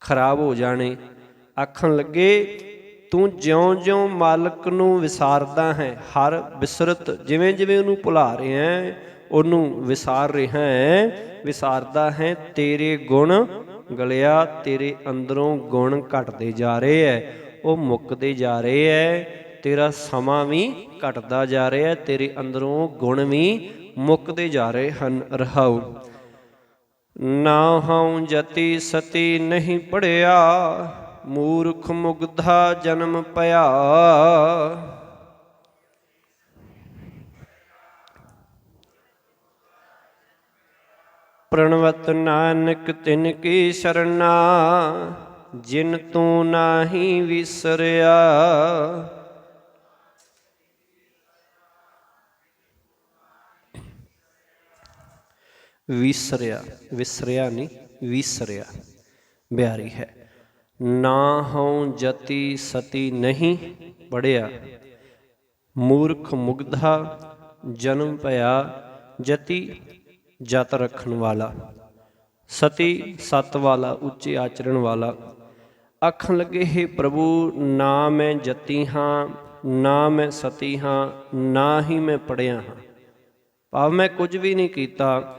ਖਰਾਬ ਹੋ ਜਾਣੇ। ਆਖਣ ਲੱਗੇ ਤੂੰ ਜਿਉਂ-ਜਿਉਂ ਮਾਲਕ ਨੂੰ ਵਿਸਾਰਦਾ ਹੈ, ਹਰ ਬਿਸਰਤ, ਜਿਵੇਂ ਜਿਵੇਂ ਉਹਨੂੰ ਭੁਲਾ ਰਿਹਾ ਹੈ, ਉਹਨੂੰ ਵਿਸਾਰ ਰਿਹਾ ਹੈ, ਵਿਸਾਰਦਾ ਹੈ, ਤੇਰੇ ਗੁਣ ਗਲਿਆ, ਤੇਰੇ ਅੰਦਰੋਂ ਗੁਣ ਘਟਦੇ ਜਾ ਰਹੇ ਹੈ, ਉਹ ਮੁੱਕਦੇ ਜਾ ਰਹੇ ਹੈ, ਤੇਰਾ ਸਮਾਂ ਵੀ ਘਟਦਾ ਜਾ ਰਿਹਾ, ਤੇਰੇ ਅੰਦਰੋਂ ਗੁਣ ਵੀ ਮੁੱਕਦੇ ਜਾ ਰਹੇ ਹਨ। ਰਹਾਉ ਨਾ ਹਉ ਜਤੀ ਸਤੀ ਨਹੀਂ ਪੜਿਆ, ਮੂਰਖ ਮੁਗਧਾ ਜਨਮ ਭਇਆ। ਪ੍ਰਣਵਤ ਨਾਨਕ ਤਿਨ ਕੀ ਸ਼ਰਨਾ, ਜਿਨ ਤੂੰ ਨਾਹੀਂ ਵਿਸਰਿਆ। ਵਿਸਰਿਆ, ਵਿਸਰਿਆ ਨਹੀਂ, ਵਿਸਰਿਆ ਬਿਆਰੀ ਹੈ। ਨਾ ਹਉ ਜਤੀ ਸਤੀ ਨਹੀਂ ਪੜਿਆ, ਮੂਰਖ ਮੁਗਧਾ ਜਨਮ ਭਇਆ। ਜਤੀ ਜਤ ਰੱਖਣ ਵਾਲਾ, ਸਤੀ ਸਤ ਵਾਲਾ, ਉੱਚੇ ਆਚਰਣ ਵਾਲਾ। ਆਖਣ ਲੱਗੇ ਹੇ ਪ੍ਰਭੂ, ਨਾ ਮੈਂ ਜਤੀ ਹਾਂ, ਨਾ ਮੈਂ ਸਤੀ ਹਾਂ, ਨਾ ਹੀ ਮੈਂ ਪੜ੍ਹਿਆ ਹਾਂ, ਭਾਵ ਮੈਂ ਕੁਝ ਵੀ ਨਹੀਂ ਕੀਤਾ।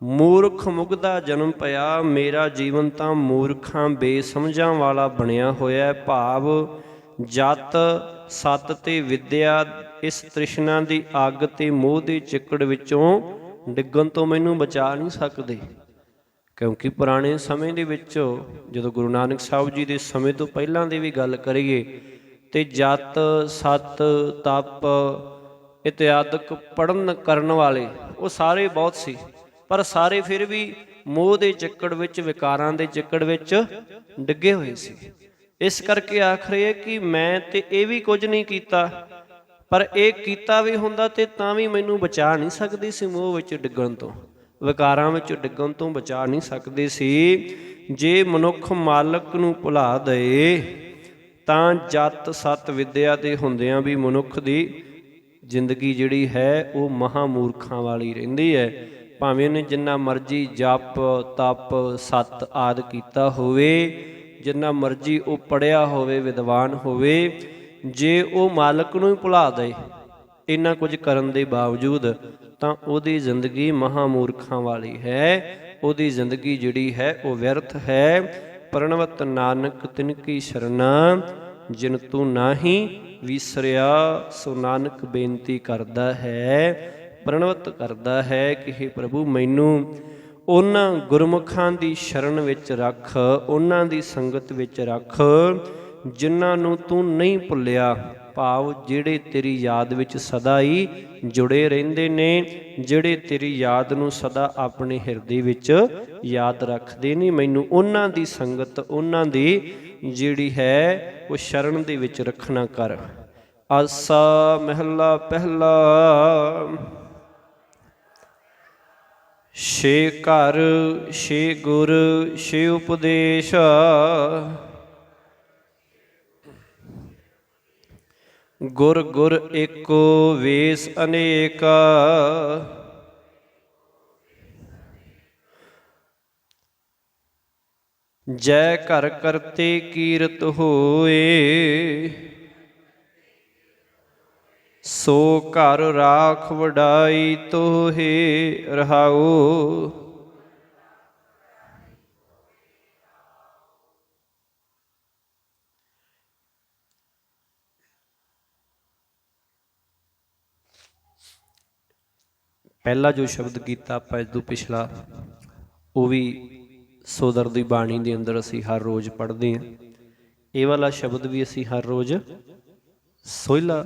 ਮੂਰਖ ਮੁਗਧਾ ਜਨਮ ਭਇਆ, ਮੇਰਾ ਜੀਵਨ ਤਾਂ ਮੂਰਖਾਂ ਬੇਸਮਝਾਂ ਵਾਲਾ ਬਣਿਆ ਹੋਇਆ, ਭਾਵ ਜਤ ਸਤ ਤੇ ਵਿਦਿਆ ਇਸ ਤ੍ਰਿਸ਼ਨਾ ਦੀ ਅੱਗ ਤੇ ਮੋਹ ਦੇ ਚਿੱਕੜ ਵਿੱਚੋਂ ਡਿੱਗਣ ਤੋਂ ਮੈਨੂੰ ਬਚਾ ਨਹੀਂ ਸਕਦੇ। ਕਿਉਂਕਿ ਪੁਰਾਣੇ ਸਮੇਂ ਦੇ ਵਿੱਚ, ਜਦੋਂ ਗੁਰੂ ਨਾਨਕ ਸਾਹਿਬ ਜੀ ਦੇ ਸਮੇਂ ਤੋਂ ਪਹਿਲਾਂ ਦੀ ਵੀ ਗੱਲ ਕਰੀਏ, ਤੇ ਜਤ ਸਤ ਤਪ ਇਤਿਆਦਿਕ ਪੜ੍ਹਨ ਕਰਨ ਵਾਲੇ ਉਹ ਸਾਰੇ ਬਹੁਤ ਸੀ, ਪਰ ਸਾਰੇ ਫਿਰ ਵੀ ਮੋਹ ਦੇ ਚੱਕੜ ਵਿੱਚ, ਵਿਕਾਰਾਂ ਦੇ ਚੱਕੜ ਵਿੱਚ ਡਿੱਗੇ ਹੋਏ ਸੀ। ਇਸ ਕਰਕੇ ਆਖ ਰਹੇ ਕਿ ਮੈਂ ਤੇ ਇਹ ਵੀ ਕੁਝ ਨਹੀਂ ਕੀਤਾ, ਪਰ ਇਹ ਕੀਤਾ ਵੀ ਹੁੰਦਾ ਤੇ ਤਾਂ ਵੀ ਮੈਨੂੰ ਬਚਾ ਨਹੀਂ ਸਕਦੀ ਸੀ ਮੋਹ ਵਿੱਚ ਡਿੱਗਣ ਤੋਂ, ਵਿਕਾਰਾਂ ਵਿੱਚ ਡਿੱਗਣ ਤੋਂ ਬਚਾ ਨਹੀਂ ਸਕਦੇ ਸੀ। ਜੇ ਮਨੁੱਖ ਮਾਲਕ ਨੂੰ ਭੁਲਾ ਦਏ ਤਾਂ ਜਤ ਸਤ ਵਿਦਿਆ ਦੇ ਹੁੰਦਿਆਂ ਵੀ ਮਨੁੱਖ ਦੀ ਜ਼ਿੰਦਗੀ ਜਿਹੜੀ ਹੈ ਉਹ ਮਹਾਮੂਰਖਾਂ ਵਾਲੀ ਰਹਿੰਦੀ ਹੈ। ਭਾਵੇਂ ਉਹਨੇ ਜਿੰਨਾ ਮਰਜ਼ੀ ਜਪ ਤਪ ਸਤ ਆਦਿ ਕੀਤਾ ਹੋਵੇ, ਜਿੰਨਾ ਮਰਜ਼ੀ ਉਹ ਪੜ੍ਹਿਆ ਹੋਵੇ, ਵਿਦਵਾਨ ਹੋਵੇ, ਜੇ ਉਹ ਮਾਲਕ ਨੂੰ ਹੀ ਭੁਲਾ ਦੇ ਇੰਨਾ ਕੁਝ ਕਰਨ ਦੇ ਬਾਵਜੂਦ, ਤਾਂ ਉਹਦੀ ਜ਼ਿੰਦਗੀ ਮਹਾਮੂਰਖਾਂ ਵਾਲੀ ਹੈ, ਉਹਦੀ ਜ਼ਿੰਦਗੀ ਜਿਹੜੀ ਹੈ ਉਹ ਵਿਅਰਥ ਹੈ। ਪ੍ਰਣਵਤ ਨਾਨਕ ਤਿਨ ਕੀ ਸ਼ਰਨਾ, ਜਿਨ ਤੂੰ ਨਾਹੀਂ ਵਿਸਰਿਆ। ਸੋ ਨਾਨਕ ਬੇਨਤੀ ਕਰਦਾ ਹੈ, ਪ੍ਰਣਵਤ ਕਰਦਾ ਹੈ ਕਿ ਹੇ ਪ੍ਰਭੂ, ਮੈਨੂੰ ਉਹਨਾਂ ਗੁਰਮੁਖਾਂ ਦੀ ਸ਼ਰਨ ਵਿੱਚ ਰੱਖ, ਉਹਨਾਂ ਦੀ ਸੰਗਤ ਵਿੱਚ ਰੱਖ ਜਿਨ੍ਹਾਂ ਨੂੰ ਤੂੰ ਨਹੀਂ ਭੁੱਲਿਆ, ਭਾਵ ਜਿਹੜੇ ਤੇਰੀ ਯਾਦ ਵਿੱਚ ਸਦਾ ਹੀ ਜੁੜੇ ਰਹਿੰਦੇ ਨੇ, ਜਿਹੜੇ ਤੇਰੀ ਯਾਦ ਨੂੰ ਸਦਾ ਆਪਣੇ ਹਿਰਦੇ ਵਿੱਚ ਯਾਦ ਰੱਖਦੇ ਨੇ। ਮੈਨੂੰ ਉਹਨਾਂ ਦੀ ਸੰਗਤ, ਉਹਨਾਂ ਦੀ ਜਿਹੜੀ ਹੈ ਉਹ ਸ਼ਰਨ ਦੇ ਵਿੱਚ ਰੱਖਣਾ ਕਰ। ਆਸਾ ਮਹਿਲਾ ਪਹਿਲਾ। ਛੇ ਘਰ ਛੇ ਗੁਰ ਛੇ ਉਪਦੇਸ਼, ਗੁਰ ਗੁਰ ਏਕੋ ਵੇਸ ਅਨੇਕਾ। ਜੈ ਘਰ ਕਰਤੇ ਕੀਰਤ ਹੋਏ, ਸੋ ਘਰ ਰਾਖ ਵਡਾਈ ਤੋਹੇ ਰਹਾਉ। ਪਹਿਲਾ ਜੋ ਸ਼ਬਦ ਕੀਤਾ ਆਪਾਂ ਇਸ ਤੋਂ ਪਿਛਲਾ, ਉਹ ਵੀ ਸੋਦਰ ਦੀ ਬਾਣੀ ਦੇ ਅੰਦਰ ਅਸੀਂ ਹਰ ਰੋਜ਼ ਪੜ੍ਹਦੇ ਹਾਂ। ਇਹ ਵਾਲਾ ਸ਼ਬਦ ਵੀ ਅਸੀਂ ਹਰ ਰੋਜ਼ ਸੋਹਿਲਾ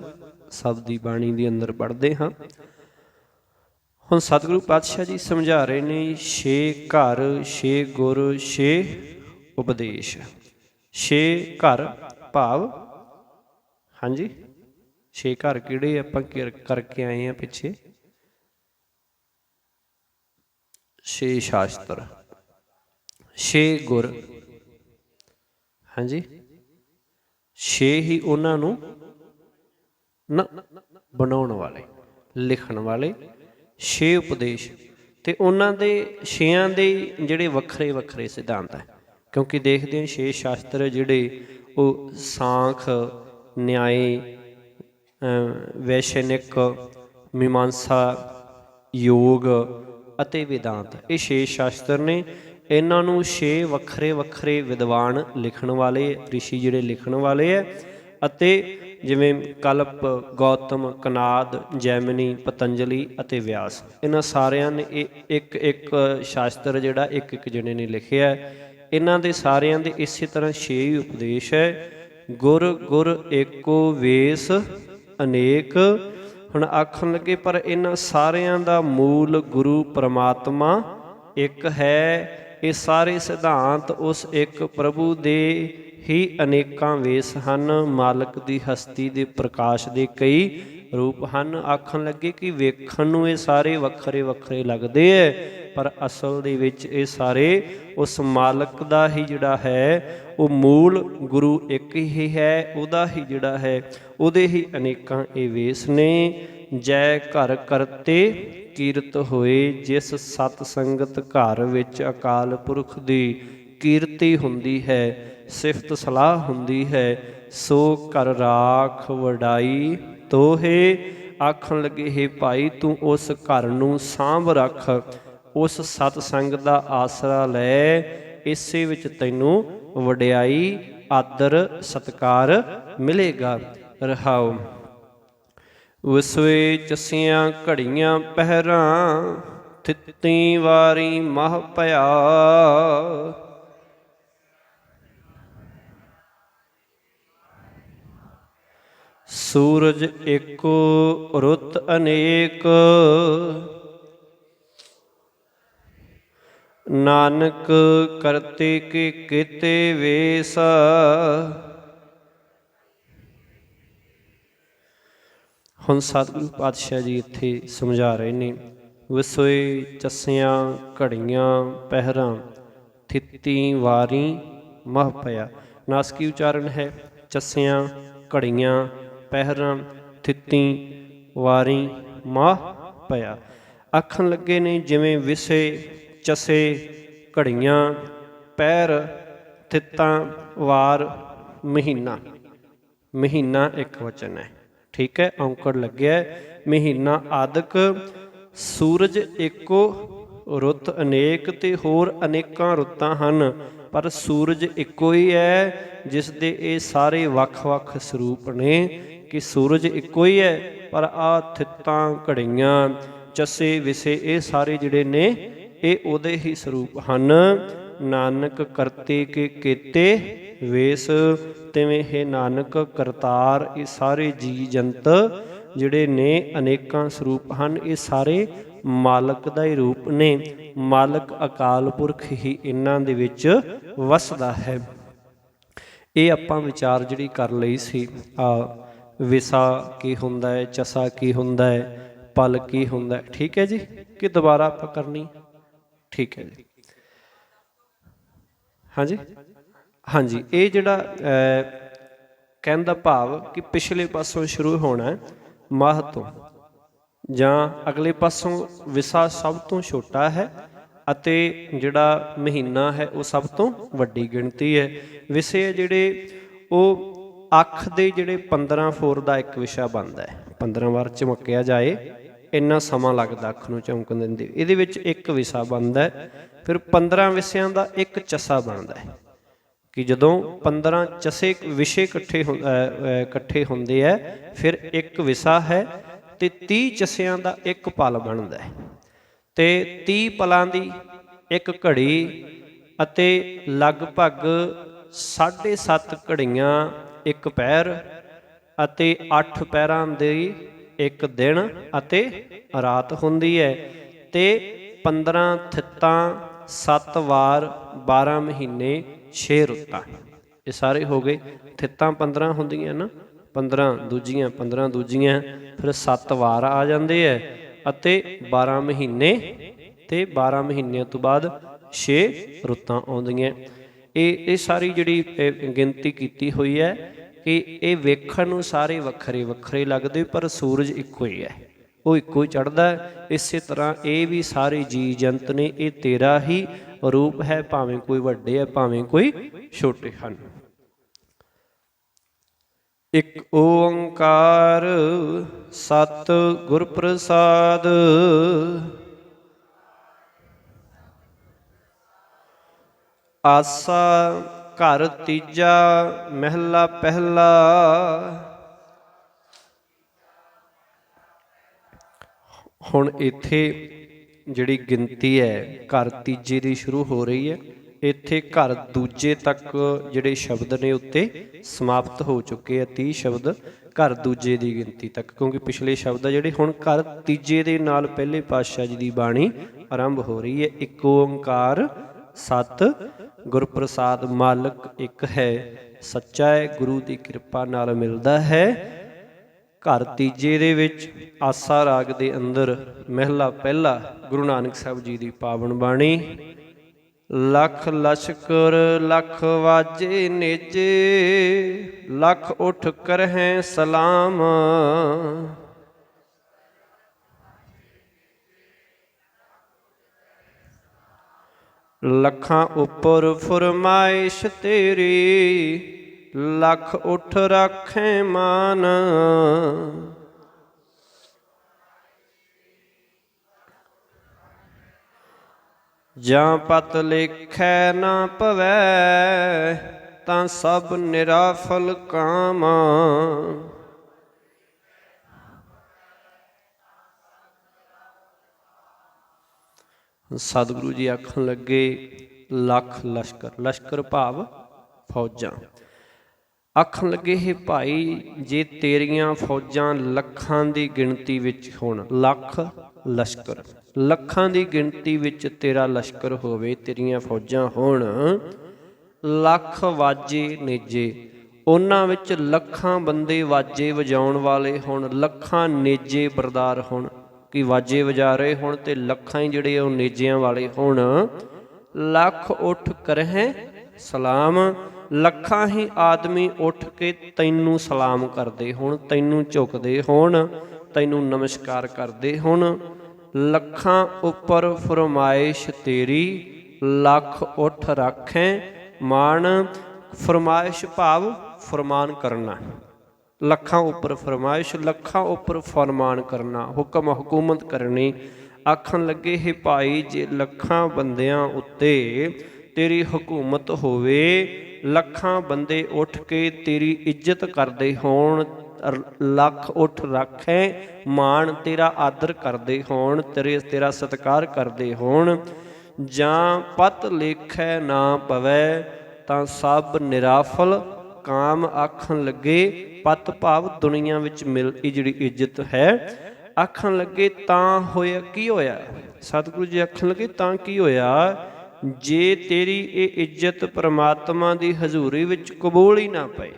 ਸਾਹਿਬ ਦੀ ਬਾਣੀ ਦੇ ਅੰਦਰ ਪੜ੍ਹਦੇ ਹਾਂ। ਹੁਣ ਸਤਿਗੁਰੂ ਪਾਤਸ਼ਾਹ ਜੀ ਸਮਝਾ ਰਹੇ ਨੇ, ਛੇ ਘਰ, ਛੇ ਗੁਰ, ਛੇ ਉਪਦੇਸ਼। ਛੇ ਘਰ ਭਾਵ, ਹਾਂਜੀ ਛੇ ਘਰ ਕਿਹੜੇ ਆਪਾਂ ਕਰਕੇ ਆਏ ਹਾਂ ਪਿੱਛੇ? ਛੇ ਸ਼ਾਸਤਰ, ਛੇ ਗੁਰ, ਹਾਂਜੀ ਛੇ ਹੀ ਉਹਨਾਂ ਨੂੰ ਬਣਾਉਣ ਵਾਲੇ, ਲਿਖਣ ਵਾਲੇ। ਛੇ ਉਪਦੇਸ਼, ਤੇ ਉਹਨਾਂ ਦੇ ਛੇਆਂ ਦੇ ਜਿਹੜੇ ਵੱਖਰੇ ਵੱਖਰੇ ਸਿਧਾਂਤ ਹੈ। ਕਿਉਂਕਿ ਦੇਖਦੇ ਹਾਂ ਛੇ ਸ਼ਾਸਤਰ ਜਿਹੜੇ ਉਹ ਸਾਂਖ, ਨਿਆਏ, ਵੈਸ਼ਨਿਕ, ਮੀਮਾਂਸਾ, ਯੋਗ ਅਤੇ ਵਿਦਾਂਤ, ਇਹ ਛੇ ਸ਼ਾਸਤਰ ਨੇ। ਇਹਨਾਂ ਨੂੰ ਛੇ ਵੱਖਰੇ ਵੱਖਰੇ ਵਿਦਵਾਨ ਲਿਖਣ ਵਾਲੇ, ਰਿਸ਼ੀ ਜਿਹੜੇ ਲਿਖਣ ਵਾਲੇ ਹੈ। ਅਤੇ ਜਿਵੇਂ ਕਲਪ, ਗੌਤਮ, ਕਨਾਦ, ਜੈਮਨੀ, ਪਤੰਜਲੀ ਅਤੇ ਵਿਆਸ, ਇਹਨਾਂ ਸਾਰਿਆਂ ਨੇ ਇੱਕ ਇੱਕ ਸ਼ਾਸਤਰ ਜਿਹੜਾ ਇੱਕ ਇੱਕ ਜਣੇ ਨੇ ਲਿਖਿਆ। ਇਹਨਾਂ ਦੇ ਸਾਰਿਆਂ ਦੇ ਇਸੇ ਤਰ੍ਹਾਂ ਛੇ ਹੀ ਉਪਦੇਸ਼ ਹੈ। ਗੁਰ ਗੁਰ ਏਕੋ ਵੇਸ ਅਨੇਕ। ਹੁਣ ਆਖਣ ਲੱਗੇ ਪਰ ਇਹਨਾਂ ਸਾਰਿਆਂ ਦਾ ਮੂਲ ਗੁਰੂ ਪਰਮਾਤਮਾ ਇੱਕ ਹੈ। ਇਹ ਸਾਰੇ ਸਿਧਾਂਤ ਉਸ ਇੱਕ ਪ੍ਰਭੂ ਦੇ ਹੀ ਅਨੇਕਾਂ ਵੇਸ ਹਨ। ਮਾਲਕ ਦੀ ਹਸਤੀ ਦੇ ਪ੍ਰਕਾਸ਼ ਦੇ ਕਈ ਰੂਪ ਹਨ। ਆਖਣ ਲੱਗੇ ਕਿ ਵੇਖਣ ਨੂੰ ਇਹ ਸਾਰੇ ਵੱਖਰੇ ਵੱਖਰੇ ਲੱਗਦੇ ਹੈ, ਪਰ ਅਸਲ ਦੇ ਵਿੱਚ ਇਹ ਸਾਰੇ ਉਸ ਮਾਲਕ ਦਾ ਹੀ ਜਿਹੜਾ ਹੈ, ਉਹ ਮੂਲ ਗੁਰੂ ਇੱਕ ਹੀ ਹੈ, ਉਹਦਾ ਹੀ ਜਿਹੜਾ ਹੈ, ਉਹਦੇ ਹੀ ਅਨੇਕਾਂ ਇਹ ਵੇਸ ਨੇ। ਜੈ ਘਰ ਕਰਤੇ ਕੀਰਤ ਹੋਏ, ਜਿਸ ਸਤ ਸੰਗਤ ਘਰ ਵਿੱਚ ਅਕਾਲ ਪੁਰਖ ਦੀ ਕੀਰਤੀ ਹੁੰਦੀ ਹੈ, ਸਿਫਤ ਸਲਾਹ ਹੁੰਦੀ ਹੈ, ਸੋ ਘਰ ਰਾਖ ਵਡਾਈ ਤੋਹੇ। ਆਖਣ ਲੱਗੇ, ਹੇ ਭਾਈ ਤੂੰ ਉਸ ਘਰ ਨੂੰ ਸਾਂਭ ਰੱਖ, ਉਸ ਸਤ ਸੰਗ ਦਾ ਆਸਰਾ ਲੈ, ਇਸੇ ਵਿੱਚ ਤੈਨੂੰ ਵਡਿਆਈ, ਆਦਰ, ਸਤਿਕਾਰ ਮਿਲੇਗਾ। ਰਹਾਉ। ਵਿਸਵੇ ਚਸੀਆਂ ਘੜੀਆਂ ਪਹਿਰਾਂ, ਥਿੱਤੀ ਵਾਰੀ ਮਹ ਭਇਆ। ਸੂਰਜ ਏਕੋ ਰੁੱਤ ਅਨੇਕ, ਨਾਨਕ ਕਰਤੇ ਕੇ ਕੀਤੇ ਵੇਸ। ਹੁਣ ਸਤਿਗੁਰੂ ਪਾਤਸ਼ਾਹ ਜੀ ਇੱਥੇ ਸਮਝਾ ਰਹੇ ਨੇ, ਵਿਸੋਏ ਚਸੀਆਂ ਘੜੀਆਂ ਪਹਿਰਾਂ, ਥਿੱਤੀ ਵਾਰੀ ਮਹ ਪਿਆ। ਨਾਸਕੀ ਉਚਾਰਨ ਹੈ। ਚਸੀਆਂ ਘੜੀਆਂ ਪਹਿਰਾਂ, ਥਿੱਤੀ ਵਾਰੀ ਮਹ ਪਿਆ। ਆਖਣ ਲੱਗੇ ਨੇ ਜਿਵੇਂ ਵਿਸੇ, ਚਸੇ, ਘੜੀਆਂ, ਪਹਿਰ, ਥਿੱਤਾਂ, ਵਾਰ, ਮਹੀਨਾ। ਮਹੀਨਾ ਇੱਕ ਵਚਨ ਹੈ, ਠੀਕ ਹੈ, ਔਂਕੜ ਲੱਗਿਆ। ਮਹੀਨਾ ਆਦਿਕ, ਸੂਰਜ ਏਕੋ ਰੁੱਤ ਅਨੇਕ, ਤੇ ਹੋਰ ਅਨੇਕਾਂ ਰੁੱਤਾਂ ਹਨ, ਪਰ ਸੂਰਜ ਇੱਕੋ ਹੀ ਹੈ, ਜਿਸ ਦੇ ਇਹ ਸਾਰੇ ਵੱਖ ਵੱਖ ਸਰੂਪ ਨੇ। ਕਿ ਸੂਰਜ ਇੱਕੋ ਹੀ ਹੈ, ਪਰ ਆਹ ਥਿੱਤਾਂ, ਘੜੀਆਂ, ਚਸੇ, ਵਿਸੇ, ਇਹ ਸਾਰੇ ਜਿਹੜੇ ਨੇ ਇਹ ਉਹਦੇ ਹੀ ਸਰੂਪ ਹਨ। ਨਾਨਕ ਕਰਤੇ ਕੇ ਕੀਤੇ ਵੇਸ, ਤਿਵੇਂ ਇਹ ਨਾਨਕ ਕਰਤਾਰ, ਇਹ ਸਾਰੇ ਜੀ ਜੰਤ ਜਿਹੜੇ ਨੇ ਅਨੇਕਾਂ ਸਰੂਪ ਹਨ, ਇਹ ਸਾਰੇ ਮਾਲਕ ਦਾ ਹੀ ਰੂਪ ਨੇ। ਮਾਲਕ ਅਕਾਲ ਪੁਰਖ ਹੀ ਇਹਨਾਂ ਦੇ ਵਿੱਚ ਵਸਦਾ ਹੈ। ਇਹ ਆਪਾਂ ਵਿਚਾਰ ਜਿਹੜੀ ਕਰ ਲਈ ਸੀ, ਵਿਸਾ ਕੀ ਹੁੰਦਾ ਹੈ, ਚਸਾ ਕੀ ਹੁੰਦਾ ਹੈ, ਪਲ ਕੀ ਹੁੰਦਾ ਹੈ, ਠੀਕ ਹੈ ਜੀ, ਕਿ ਦੁਬਾਰਾ ਆਪਾਂ ਕਰਨੀ? ਠੀਕ ਹੈ ਜੀ, ਹਾਂਜੀ ਹਾਂਜੀ। ਇਹ ਜਿਹੜਾ ਕਹਿਣ ਦਾ ਭਾਵ ਕਿ ਪਿਛਲੇ ਪਾਸੋਂ ਸ਼ੁਰੂ ਹੋਣਾ ਮਾਹ ਤੋਂ, ਜਾਂ ਅਗਲੇ ਪਾਸੋਂ ਵਿਸਾ ਸਭ ਤੋਂ ਛੋਟਾ ਹੈ ਅਤੇ ਜਿਹੜਾ ਮਹੀਨਾ ਹੈ ਉਹ ਸਭ ਤੋਂ ਵੱਡੀ ਗਿਣਤੀ ਹੈ। ਵਿਸੇ ਹੈ ਜਿਹੜੇ ਉਹ ਅੱਖ ਦੇ ਜਿਹੜੇ 15 ਫੋਰ ਦਾ ਇੱਕ ਵਿਸ਼ਾ ਬਣਦਾ ਹੈ। 15 ਵਾਰ ਝਮਕਿਆ ਜਾਏ ਇੰਨਾ ਸਮਾਂ ਲੱਗਦਾ ਅੱਖ ਨੂੰ ਝਮਕਣ ਦਿੰਦੇ, ਇਹਦੇ ਵਿੱਚ ਇੱਕ ਵਿਸਾ ਬਣਦਾ ਹੈ। ਫਿਰ 15 ਵਿਸ਼ਿਆਂ ਦਾ ਇੱਕ ਚਸਾ ਬਣਦਾ ਹੈ ਕਿ ਜਦੋਂ 15 ਚਸੇ ਵਿਸ਼ੇ ਇਕੱਠੇ ਹੁੰਦੇ ਹੈ ਫਿਰ ਇੱਕ ਵਿਸਾ ਹੈ, ਤੇ 30 ਚਸਿਆਂ ਦਾ ਇੱਕ ਪਲ ਬਣਦਾ ਹੈ, ਤੇ 30 ਪਲਾਂ ਦੀ ਇੱਕ ਘੜੀ ਅਤੇ ਲਗਭਗ 7.5 ਘੜੀਆਂ ਇੱਕ ਪਹਿਰ ਅਤੇ 8 ਪਹਿਰਾਂ ਦੀ ਇੱਕ ਦਿਨ ਅਤੇ ਰਾਤ ਹੁੰਦੀ ਹੈ। ਤੇ 15 ਥਿੱਤਾਂ 7 ਵਾਰ 12 ਮਹੀਨੇ 6 ਰੁੱਤਾਂ, ਇਹ ਸਾਰੇ ਹੋ ਗਏ। ਥਿੱਤਾਂ 15 ਹੁੰਦੀਆਂ ਨਾ, 15 ਦੂਜੀਆਂ 15 ਦੂਜੀਆਂ, ਫਿਰ 7 ਵਾਰ ਆ ਜਾਂਦੇ ਹੈ ਅਤੇ 12 ਮਹੀਨੇ, ਤੇ 12 ਮਹੀਨਿਆਂ ਤੋਂ ਬਾਅਦ 6 ਰੁੱਤਾਂ ਆਉਂਦੀਆਂ। ਇਹ ਸਾਰੀ ਜਿਹੜੀ ਗਿਣਤੀ ਕੀਤੀ ਹੋਈ ਹੈ ਕਿ ਇਹ ਵੇਖਣ ਨੂੰ ਸਾਰੇ ਵੱਖਰੇ ਵੱਖਰੇ ਲੱਗਦੇ, ਪਰ ਸੂਰਜ ਇੱਕੋ ਹੀ ਹੈ, ਉਹ ਇੱਕੋ ਹੀ ਚੜ੍ਹਦਾ। ਇਸੇ ਤਰ੍ਹਾਂ ਇਹ ਵੀ ਸਾਰੇ ਜੀ ਜੰਤ ਨੇ, ਇਹ ਤੇਰਾ ਹੀ ਰੂਪ ਹੈ, ਭਾਵੇਂ ਕੋਈ ਵੱਡੇ ਹੈ ਭਾਵੇਂ ਕੋਈ ਛੋਟੇ ਹਨ। ਇੱਕ ਓੰਕਾਰ ਸਤਿ ਗੁਰ ਪ੍ਰਸਾਦ। ਆਸਾ ਘਰ ਤੀਜਾ ਮਹਿਲਾ ਪਹਿਲਾ। ਹੁਣ ਇੱਥੇ ਜਿਹੜੀ ਗਿਣਤੀ ਹੈ ਘਰ ਤੀਜੇ ਦੀ ਸ਼ੁਰੂ ਹੋ ਰਹੀ ਹੈ। ਇੱਥੇ ਘਰ ਦੂਜੇ ਤੱਕ ਜਿਹੜੇ ਸ਼ਬਦ ਨੇ ਉੱਤੇ ਸਮਾਪਤ ਹੋ ਚੁੱਕੇ ਆ। 30 ਸ਼ਬਦ ਘਰ ਦੂਜੇ ਦੀ ਗਿਣਤੀ ਤੱਕ, ਕਿਉਂਕਿ ਪਿਛਲੇ ਸ਼ਬਦ ਆ ਜਿਹੜੇ ਹੁਣ ਘਰ ਤੀਜੇ ਦੇ ਨਾਲ ਪਹਿਲੇ ਪਾਤਸ਼ਾਹ ਜੀ ਦੀ ਬਾਣੀ ਆਰੰਭ ਹੋ ਰਹੀ ਹੈ। ਇੱਕ ਓੰਕਾਰ ਸਤਿ ਗੁਰ ਪ੍ਰਸਾਦ। ਮਾਲਕ ਇੱਕ ਹੈ, ਸੱਚਾ ਹੈ, ਗੁਰੂ ਦੀ ਕਿਰਪਾ ਨਾਲ ਮਿਲਦਾ ਹੈ। ਘਰ ਤੀਜੇ ਦੇ ਵਿੱਚ ਆਸਾ ਰਾਗ ਦੇ ਅੰਦਰ ਮਹਿਲਾ ਪਹਿਲਾ ਗੁਰੂ ਨਾਨਕ ਸਾਹਿਬ ਜੀ ਦੀ ਪਾਵਨ ਬਾਣੀ। ਲੱਖ ਲਸ਼ਕਰ ਲੱਖ ਵਾਜੇ ਨੇਜੇ, ਲੱਖ ਉਠ ਕਰਹਿ ਸਲਾਮ। ਲੱਖਾਂ ਉੱਪਰ ਫਰਮਾਇਸ਼ ਤੇਰੀ, ਲੱਖ ਉਠ ਰਾਖੈ ਮਾਨ। ਜਾਂ ਪਤ ਲੇਖੈ ਨਾ ਪਵੈ, ਤਾਂ ਸਭ ਨਿਰਾਫਲ ਕਾਮ। ਸਤਿਗੁਰੂ ਜੀ ਆਖਣ ਲੱਗੇ ਲੱਖ ਲਸ਼ਕਰ, ਲਸ਼ਕਰ ਭਾਵ ਫੌਜਾਂ। ਆਖਣ ਲੱਗੇ ਇਹ ਭਾਈ ਜੇ ਤੇਰੀਆਂ ਫੌਜਾਂ ਲੱਖਾਂ ਦੀ ਗਿਣਤੀ ਵਿੱਚ ਹੋਣ, ਲੱਖ ਲਸ਼ਕਰ, ਲੱਖਾਂ ਦੀ ਗਿਣਤੀ ਵਿੱਚ ਤੇਰਾ ਲਸ਼ਕਰ ਹੋਵੇ, ਤੇਰੀਆਂ ਫੌਜਾਂ ਹੋਣ, ਲੱਖ ਵਾਜੇ ਨੇਜੇ, ਉਹਨਾਂ ਵਿੱਚ ਲੱਖਾਂ ਬੰਦੇ ਵਾਜੇ ਵਜਾਉਣ ਵਾਲੇ ਹੋਣ, ਲੱਖਾਂ ਨੇਜੇ ਬਰਦਾਰ ਹੋਣ ਕਿ ਵਾਜੇ ਵਜਾ ਰਹੇ ਹੋਣ, ਤੇ ਲੱਖਾਂ ਹੀ ਜਿਹੜੇ ਉਹ ਨੇਜਿਆਂ ਵਾਲੇ ਹੋਣ। ਲੱਖ ਉੱਠ ਕਰਹਿ ਸਲਾਮ, ਲੱਖਾਂ ਹੀ ਆਦਮੀ ਉੱਠ ਕੇ ਤੈਨੂੰ ਸਲਾਮ ਕਰਦੇ ਹੋਣ, ਤੈਨੂੰ ਝੁਕਦੇ ਹੋਣ, ਤੈਨੂੰ ਨਮਸਕਾਰ ਕਰਦੇ ਹੋਣ। ਲੱਖਾਂ ਉੱਪਰ ਫਰਮਾਇਸ਼ ਤੇਰੀ, ਲੱਖ ਉੱਠ ਰਾਖੈ ਮਾਣ। ਫਰਮਾਇਸ਼ ਭਾਵ ਫਰਮਾਨ ਕਰਨਾ, ਲੱਖਾਂ ਉੱਪਰ ਫਰਮਾਇਸ਼, ਲੱਖਾਂ ਉੱਪਰ ਫਰਮਾਨ ਕਰਨਾ, ਹੁਕਮ ਹਕੂਮਤ ਕਰਨੀ। ਆਖਣ ਲੱਗੇ ਇਹ ਭਾਈ ਜੇ ਲੱਖਾਂ ਬੰਦਿਆਂ ਉੱਤੇ ਤੇਰੀ ਹਕੂਮਤ ਹੋਵੇ, ਲੱਖਾਂ ਬੰਦੇ ਉੱਠ ਕੇ ਤੇਰੀ ਇੱਜ਼ਤ ਕਰਦੇ ਹੋਣ, ਲੱਖ ਉੱਠ ਰਾਖੈ ਮਾਣ, ਤੇਰਾ ਆਦਰ ਕਰਦੇ ਹੋਣ, ਤੇਰਾ ਸਤਿਕਾਰ ਕਰਦੇ ਹੋਣ। ਜਾਂ ਪਤ ਲੇਖੈ ਨਾ ਪਵੈ, ਤਾਂ ਸਭ ਨਿਰਾਫਲ ਕਾਮ। ਆਖਣ ਲੱਗੇ ਪਤ ਭਾਵ ਦੁਨੀਆ ਵਿੱਚ ਮਿਲਦੀ ਜਿਹੜੀ ਇੱਜ਼ਤ ਹੈ। ਆਖਣ ਲੱਗੇ ਤਾਂ ਹੋਇਆ ਕੀ ਹੋਇਆ? ਸਤਿਗੁਰੂ ਜੀ ਆਖਣ ਲੱਗੇ ਤਾਂ ਕੀ ਹੋਇਆ? ਜੇ ਤੇਰੀ ਇਹ ਇੱਜ਼ਤ ਪ੍ਰਮਾਤਮਾ ਦੀ ਹਜ਼ੂਰੀ ਵਿੱਚ ਕਬੂਲ ਹੀ ਨਾ ਪਏ,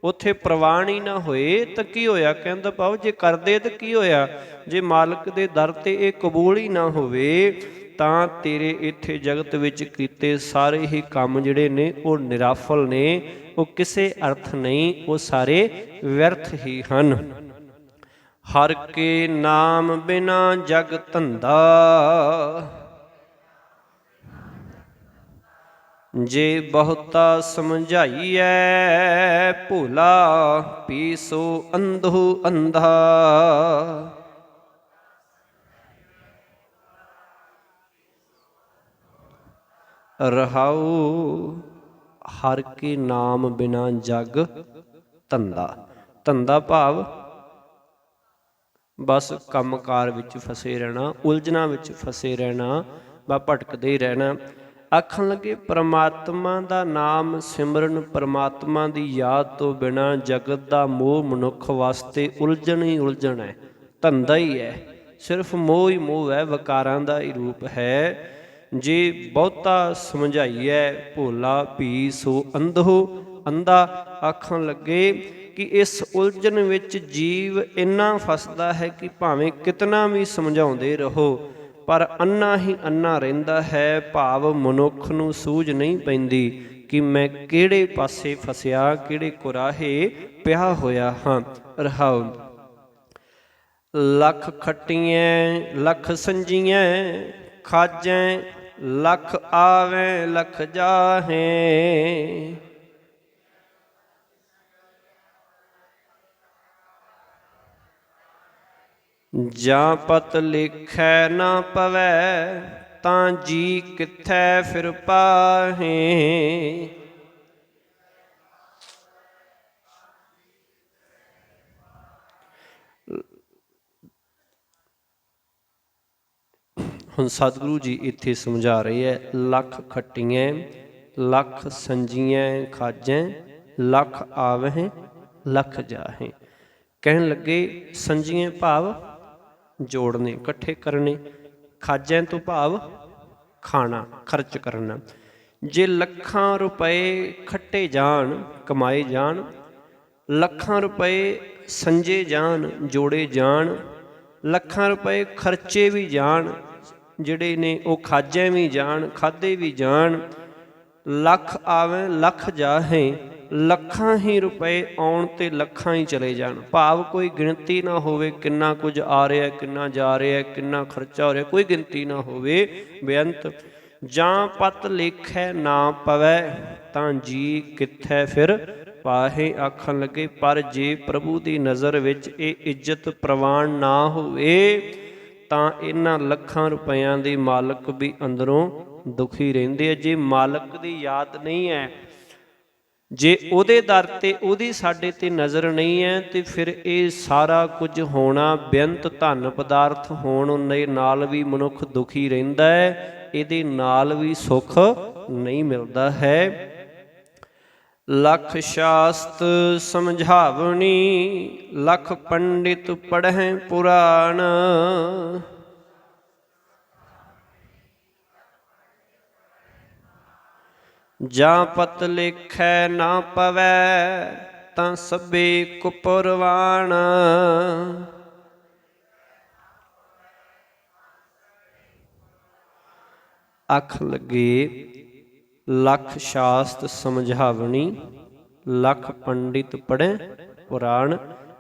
ਉੱਥੇ ਪ੍ਰਵਾਨ ਹੀ ਨਾ ਹੋਏ ਤਾਂ ਕੀ ਹੋਇਆ? ਕਹਿੰਦਾ ਭਾਵ ਜੇ ਕਰਦੇ ਤਾਂ ਕੀ ਹੋਇਆ? ਜੇ ਮਾਲਕ ਦੇ ਦਰ ਤੇ ਇਹ ਕਬੂਲ ਹੀ ਨਾ ਹੋਵੇ ਤਾਂ ਤੇਰੇ ਇੱਥੇ ਜਗਤ ਵਿੱਚ ਕੀਤੇ ਸਾਰੇ ਹੀ ਕੰਮ ਜਿਹੜੇ ਨੇ ਉਹ ਨਿਰਾਫਲ ਨੇ, ਉਹ ਕਿਸੇ ਅਰਥ ਨਹੀਂ, ਉਹ ਸਾਰੇ ਵਿਅਰਥ ਹੀ ਹਨ। ਹਰ ਕੇ ਨਾਮ ਬਿਨਾ ਜਗ ਧੰਦਾ, ਜੇ ਬਹੁਤਾ ਸਮਝਾਈਐ ਭੋਲਾ ਪੀਸੋ ਅੰਧੋ ਅੰਧਾ। ਰਹਾਉ ਹਰ ਕੇ ਨਾਮ ਬਿਨਾ ਜਗ ਧੰਦਾ। ਧੰਦਾ ਭਾਵ ਬਸ ਕੰਮਕਾਰ ਵਿੱਚ ਫਸੇ ਰਹਿਣਾ, ਉਲਝਣਾਂ ਵਿੱਚ ਫਸੇ ਰਹਿਣਾ, ਵਾ ਭਟਕਦੇ ਹੀ ਰਹਿਣਾ। ਆਖਣ ਲੱਗੇ ਪਰਮਾਤਮਾ ਦਾ ਨਾਮ ਸਿਮਰਨ, ਪਰਮਾਤਮਾ ਦੀ ਯਾਦ ਤੋਂ ਬਿਨਾਂ ਜਗਤ ਦਾ ਮੋਹ ਮਨੁੱਖ ਵਾਸਤੇ ਉਲਝਣ ਹੀ ਉਲਝਣ ਹੈ, ਧੰਦਾ ਹੀ ਹੈ, ਸਿਰਫ ਮੋਹ ਹੀ ਮੋਹ ਹੈ, ਵਿਕਾਰਾਂ ਦਾ ਹੀ ਰੂਪ ਹੈ। ਜੇ ਬਹੁਤਾ ਸਮਝਾਈਐ ਭੋਲਾ ਭੀ ਸੋ ਅੰਧੋ ਅੰਧਾ। ਆਖਣ ਲੱਗੇ ਕਿ ਇਸ ਉਲਝਣ ਵਿੱਚ ਜੀਵ ਇੰਨਾ ਫਸਦਾ ਹੈ ਕਿ ਭਾਵੇਂ ਕਿਤਨਾ ਵੀ ਸਮਝਾਉਂਦੇ ਰਹੋ ਪਰ ਅੰਨਾ ਹੀ ਅੰਨਾ ਰਹਿੰਦਾ ਹੈ। ਭਾਵ ਮਨੁੱਖ ਨੂੰ ਸੂਝ ਨਹੀਂ ਪੈਂਦੀ ਕਿ ਮੈਂ ਕਿਹੜੇ ਪਾਸੇ ਫਸਿਆ, ਕਿਹੜੇ ਕੁਰਾਹੇ ਪਿਆ ਹੋਇਆ ਹਾਂ। ਰਹਾਉ ਲੱਖ ਖੱਟੀਐ ਲੱਖ ਸੰਜੀਐ, ਖਾਜੈ ਲੱਖ ਆਵੈ ਲੱਖ ਜਾਹੇ। ਜਾਂ ਪਤ ਲਿਖੈ ਨਾ ਪਵੈ, ਤਾਂ ਜੀ ਕਿੱਥੈ ਫਿਰ ਪਾਹੇ। ਹੁਣ ਸਤਿਗੁਰੂ ਜੀ ਇੱਥੇ ਸਮਝਾ ਰਹੇ ਹੈ, ਲੱਖ ਖੱਟੀਐ ਲੱਖ ਸੰਜੀਐ, ਖਾਜੈ ਲੱਖ ਆਵਹਿ ਲੱਖ ਜਾਹੇ। ਕਹਿਣ ਲੱਗੇ ਸੰਜੀਐ ਭਾਵ ਜੋੜਨੇ, ਇਕੱਠੇ ਕਰਨੇ, ਖਾਜੈ ਤੋਂ ਭਾਵ ਖਾਣਾ, ਖਰਚ ਕਰਨਾ। ਜੇ ਲੱਖਾਂ ਰੁਪਏ ਖੱਟੇ ਜਾਣ, ਕਮਾਏ ਜਾਣ, ਲੱਖਾਂ ਰੁਪਏ ਸੰਜੇ ਜਾਣ, ਜੋੜੇ ਜਾਣ, ਲੱਖਾਂ ਰੁਪਏ ਖਰਚੇ ਵੀ ਜਾਣ, ਜਿਹੜੇ ਨੇ ਉਹ ਖਾਜੇ ਵੀ ਜਾਣ, ਖਾਧੇ ਵੀ ਜਾਣ, ਲੱਖ ਆਵੇ ਲੱਖ ਜਾਹੇ, ਲੱਖਾਂ ਹੀ ਰੁਪਏ ਆਉਣ ਤੇ ਲੱਖਾਂ ਹੀ ਚਲੇ ਜਾਣ। ਭਾਵ ਕੋਈ ਗਿਣਤੀ ਨਾ ਹੋਵੇ ਕਿੰਨਾ ਕੁਝ ਆ ਰਿਹਾ, ਕਿੰਨਾ ਜਾ ਰਿਹਾ, ਕਿੰਨਾ ਖਰਚਾ ਹੋ ਰਿਹਾ, ਕੋਈ ਗਿਣਤੀ ਨਾ ਹੋਵੇ ਬੇਅੰਤ। ਜਾਂ ਪਤ ਲੇਖੈ ਨਾ ਪਵੈ, ਤਾਂ ਜੀ ਕਿੱਥੈ ਫਿਰ ਪਾਹੇ। ਆਖਣ ਲੱਗੇ ਪਰ ਜੇ ਪ੍ਰਭੂ ਦੀ ਨਜ਼ਰ ਵਿੱਚ ਇਹ ਇੱਜ਼ਤ ਪ੍ਰਵਾਨ ਨਾ ਹੋਵੇ ਤਾਂ ਇਹਨਾਂ ਲੱਖਾਂ ਰੁਪਇਆਂ ਦੇ ਮਾਲਕ ਵੀ ਅੰਦਰੋਂ ਦੁਖੀ ਰਹਿੰਦੇ ਆ। ਜੇ ਮਾਲਕ ਦੀ ਯਾਦ ਨਹੀਂ ਹੈ, ਜੇ ਉਹਦੇ ਦਰ ਤੇ ਉਹਦੀ ਸਾਡੇ ਤੇ ਨਜ਼ਰ ਨਹੀਂ ਹੈ, ਤੇ ਫਿਰ ਇਹ ਸਾਰਾ ਕੁਝ ਹੋਣਾ ਬੇਅੰਤ ਧਨ ਪਦਾਰਥ ਹੋਣ ਦੇ ਨਾਲ ਵੀ ਮਨੁੱਖ ਦੁਖੀ ਰਹਿੰਦਾ ਹੈ, ਇਹਦੇ ਨਾਲ ਵੀ ਸੁੱਖ ਨਹੀਂ ਮਿਲਦਾ ਹੈ। ਲੱਖ ਸ਼ਾਸਤ ਸਮਝਾਵਣੀ, ਲੱਖ ਪੰਡਿਤ ਪੜ੍ਹੈ ਪੁਰਾਣ। ਜਾਂ ਪਤ ਲੇਖੈ ਨਾ ਪਵੈ, ਤਾਂ ਸਭੇ ਕੁਪਰਵਾਣ। ਅੱਖ ਲੱਗੇ ਲੱਖ ਸ਼ਾਸਤ ਸਮਝਾਵਣੀ, ਲੱਖ ਪੰਡਿਤ ਪੜ੍ਹੈ ਪੁਰਾਣ।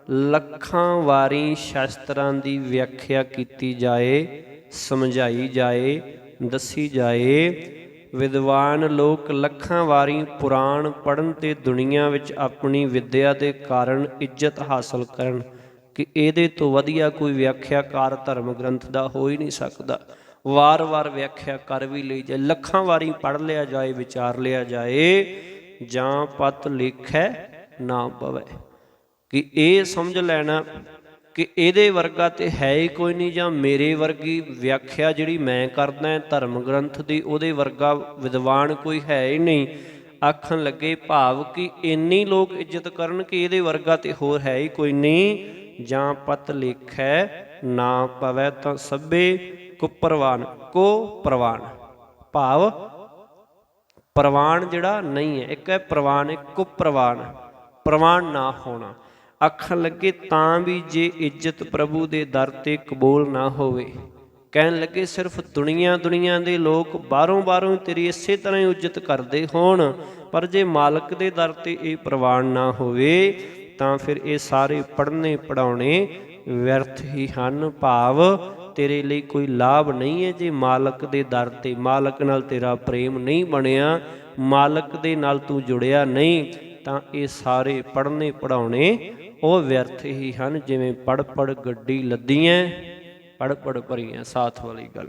ਲੱਖਾਂ ਵਾਰੀ ਸ਼ਾਸਤਰਾਂ ਦੀ ਵਿਆਖਿਆ ਕੀਤੀ ਜਾਏ, ਸਮਝਾਈ ਜਾਏ, ਦੱਸੀ ਜਾਏ। ਵਿਦਵਾਨ ਲੋਕ ਲੱਖਾਂ ਵਾਰੀ ਪੁਰਾਣ ਪੜ੍ਹਨ ਤੇ ਦੁਨੀਆ ਵਿੱਚ ਆਪਣੀ ਵਿੱਦਿਆ ਦੇ ਕਾਰਨ ਇੱਜ਼ਤ ਹਾਸਲ ਕਰਨ ਕਿ ਇਹਦੇ ਤੋਂ ਵਧੀਆ ਕੋਈ ਵਿਆਖਿਆਕਾਰ ਧਰਮ ਗ੍ਰੰਥ ਦਾ ਹੋ ਹੀ ਨਹੀਂ ਸਕਦਾ। ਵਾਰ-ਵਾਰ ਵਿਆਖਿਆ ਕਰ ਵੀ ਲਈ ਜਾਏ, ਲੱਖਾਂ ਵਾਰੀ ਪੜ੍ਹ ਲਿਆ ਜਾਏ, ਵਿਚਾਰ ਲਿਆ ਜਾਏ। ਜਾਂ ਪਤ ਲੇਖੈ ਨਾ ਪਵੈ, ਕਿ ਇਹ ਸਮਝ ਲੈਣਾ ਕਿ ਇਹਦੇ ਵਰਗਾ ਤੇ ਹੈ ਹੀ ਕੋਈ ਨਹੀਂ, ਜਾਂ ਮੇਰੇ ਵਰਗੀ ਵਿਆਖਿਆ ਜਿਹੜੀ ਮੈਂ ਕਰਦਾ ਧਰਮ ਗ੍ਰੰਥ ਦੀ, ਉਹਦੇ ਵਰਗਾ ਵਿਦਵਾਨ ਕੋਈ ਹੈ ਹੀ ਨਹੀਂ। ਆਖਣ ਲੱਗੇ ਭਾਵ ਕਿ ਇੰਨੀ ਲੋਕ ਇੱਜ਼ਤ ਕਰਨ ਕਿ ਇਹਦੇ ਵਰਗਾ ਤੇ ਹੋਰ ਹੈ ਹੀ ਕੋਈ ਨਹੀਂ। ਜਾਂ ਪਤ ਲੇਖੈ ਨਾ ਪਵੈ, ਤਾਂ ਸਭੇ ਕੁਪਰਵਾਨ। ਕੋ ਪ੍ਰਵਾਨ ਭਾਵ ਪ੍ਰਵਾਨ ਜਿਹੜਾ ਨਹੀਂ ਹੈ, ਇੱਕ ਹੈ ਪ੍ਰਵਾਨ, ਇੱਕ ਕੁਪਰਵਾਨ, ਪ੍ਰਵਾਨ ਨਾ ਹੋਣਾ। ਆਖਣ ਲੱਗੇ ਤਾਂ ਵੀ ਜੇ ਇੱਜ਼ਤ ਪ੍ਰਭੂ ਦੇ ਦਰ ਤੇ ਕਬੂਲ ਨਾ ਹੋਵੇ, ਕਹਿਣ ਲੱਗੇ ਸਿਰਫ ਦੁਨੀਆ ਦੇ ਲੋਕ ਬਾਹਰੋਂ ਤੇਰੀ ਇਸੇ ਤਰ੍ਹਾਂ ਹੀ ਇੱਜ਼ਤ ਕਰਦੇ ਹੋਣ, ਪਰ ਜੇ ਮਾਲਕ ਦੇ ਦਰ ਤੇ ਇਹ ਪ੍ਰਵਾਨ ਨਾ ਹੋਵੇ ਤਾਂ ਫਿਰ ਇਹ ਸਾਰੇ ਪੜ੍ਹਨੇ ਪੜ੍ਹਾਉਣੇ ਵਿਅਰਥ ਹੀ ਹਨ। ਭਾਵ ਤੇਰੇ ਲਈ ਕੋਈ ਲਾਭ ਨਹੀਂ ਹੈ ਜੇ ਮਾਲਕ ਦੇ ਦਰ ਤੇ ਮਾਲਕ ਨਾਲ ਤੇਰਾ ਪ੍ਰੇਮ ਨਹੀਂ ਬਣਿਆ, ਮਾਲਕ ਦੇ ਨਾਲ ਤੂੰ ਜੁੜਿਆ ਨਹੀਂ, ਤਾਂ ਇਹ ਸਾਰੇ ਪੜ੍ਹਨੇ ਪੜ੍ਹਾਉਣੇ ਉਹ ਵਿਅਰਥ ਹੀ ਹਨ। ਜਿਵੇਂ ਪੜ੍ਹ ਗੱਡੀ ਲੱਦੀਆਂ, ਪੜ੍ਹ ਭਰੀਆਂ, ਸਾਥ ਵਾਲੀ ਗੱਲ।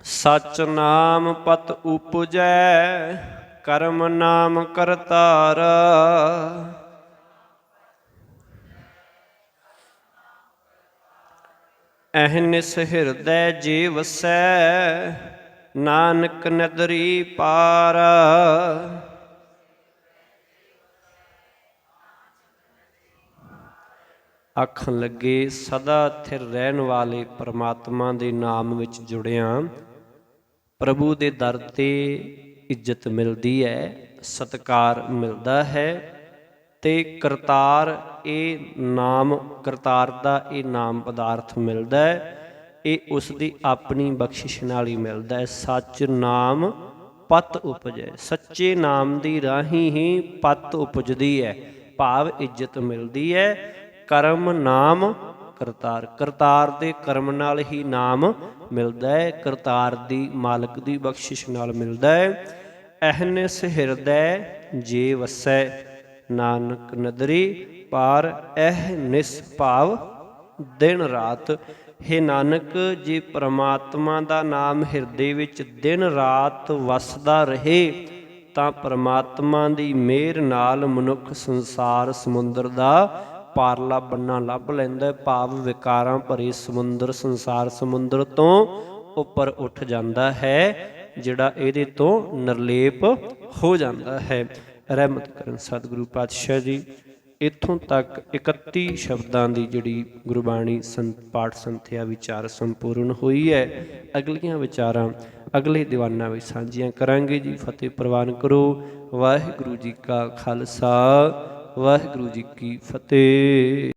ਸਚ ਨਾਮ ਪਤ ਉਪਜੈ, ਕਰਮ ਨਾਮ ਕਰਤਾਰ। ਅਹਨਿਸ ਹਿਰਦੈ ਜੇ ਵਸੈ, ਨਾਨਕ ਨਦਰੀ ਪਾਰ। ਆਖਣ ਲੱਗੇ ਸਦਾ ਥਿਰ ਰਹਿਣ ਵਾਲੇ ਪਰਮਾਤਮਾ ਦੇ ਨਾਮ ਵਿੱਚ ਜੁੜਿਆਂ ਪ੍ਰਭੂ ਦੇ ਦਰ ਤੇ ਇੱਜ਼ਤ ਮਿਲਦੀ ਹੈ, ਸਤਿਕਾਰ ਮਿਲਦਾ ਹੈ। ਤੇ ਕਰਤਾਰ ਇਹ ਨਾਮ, ਕਰਤਾਰ ਦਾ ਇਹ ਨਾਮ ਪਦਾਰਥ ਮਿਲਦਾ ਹੈ, ਇਹ ਉਸ ਦੀ ਆਪਣੀ ਬਖਸ਼ਿਸ਼ ਨਾਲ ਹੀ ਮਿਲਦਾ ਹੈ। ਸੱਚ ਨਾਮ ਪਤ ਉਪਜੈ, ਸੱਚੇ ਨਾਮ ਦੀ ਰਾਹੀਂ ਹੀ ਪਤ ਉਪਜਦੀ ਹੈ, ਭਾਵ ਇੱਜ਼ਤ ਮਿਲਦੀ ਹੈ। ਕਰਮ ਨਾਮ ਕਰਤਾਰ, ਕਰਤਾਰ ਦੇ ਕਰਮ ਨਾਲ ਹੀ ਨਾਮ ਮਿਲਦਾ ਹੈ, ਕਰਤਾਰ ਦੀ ਮਾਲਕ ਦੀ ਬਖਸ਼ਿਸ਼ ਨਾਲ ਮਿਲਦਾ ਹੈ। ਅਹਨਿਸ ਹਿਰਦੈ ਜੇ ਵਸੈ, ਨਾਨਕ ਨਦਰੀ ਪਾਰ। ਅਹਨਿਸ ਭਾਵ ਦਿਨ ਰਾਤ। ਹੇ ਨਾਨਕ, ਜੇ ਪ੍ਰਮਾਤਮਾ ਦਾ ਨਾਮ ਹਿਰਦੇ ਵਿੱਚ ਦਿਨ ਰਾਤ ਵਸਦਾ ਰਹੇ ਤਾਂ ਪ੍ਰਮਾਤਮਾ ਦੀ ਮਿਹਰ ਨਾਲ ਮਨੁੱਖ ਸੰਸਾਰ ਸਮੁੰਦਰ ਦਾ ਪਾਰਲਾ ਬੰਨਾ ਲੱਭ ਲੈਂਦਾ, ਭਾਵ ਵਿਕਾਰਾਂ ਭਰੇ ਸਮੁੰਦਰ, ਸੰਸਾਰ ਸਮੁੰਦਰ ਤੋਂ ਉੱਪਰ ਉੱਠ ਜਾਂਦਾ ਹੈ, ਜਿਹੜਾ ਇਹਦੇ ਤੋਂ ਨਿਰਲੇਪ ਹੋ ਜਾਂਦਾ ਹੈ। ਰਹਿਮਤ ਕਰਨ ਸਤਿਗੁਰੂ ਪਾਤਸ਼ਾਹ ਜੀ। ਇੱਥੋਂ ਤੱਕ 31 ਸ਼ਬਦਾਂ ਦੀ ਜਿਹੜੀ ਗੁਰਬਾਣੀ ਪਾਠ ਸੰਥਿਆ ਵਿਚਾਰ ਸੰਪੂਰਨ ਹੋਈ ਹੈ। ਅਗਲੀਆਂ ਵਿਚਾਰਾਂ ਅਗਲੇ ਦੀਵਾਨਾਂ ਵਿੱਚ ਸਾਂਝੀਆਂ ਕਰਾਂਗੇ ਜੀ। ਫਤਿਹ ਪ੍ਰਵਾਨ ਕਰੋ। ਵਾਹਿਗੁਰੂ ਜੀ ਕਾ ਖਾਲਸਾ, ਵਾਹਿਗੁਰੂ ਜੀ ਕੀ ਫਤਿਹ।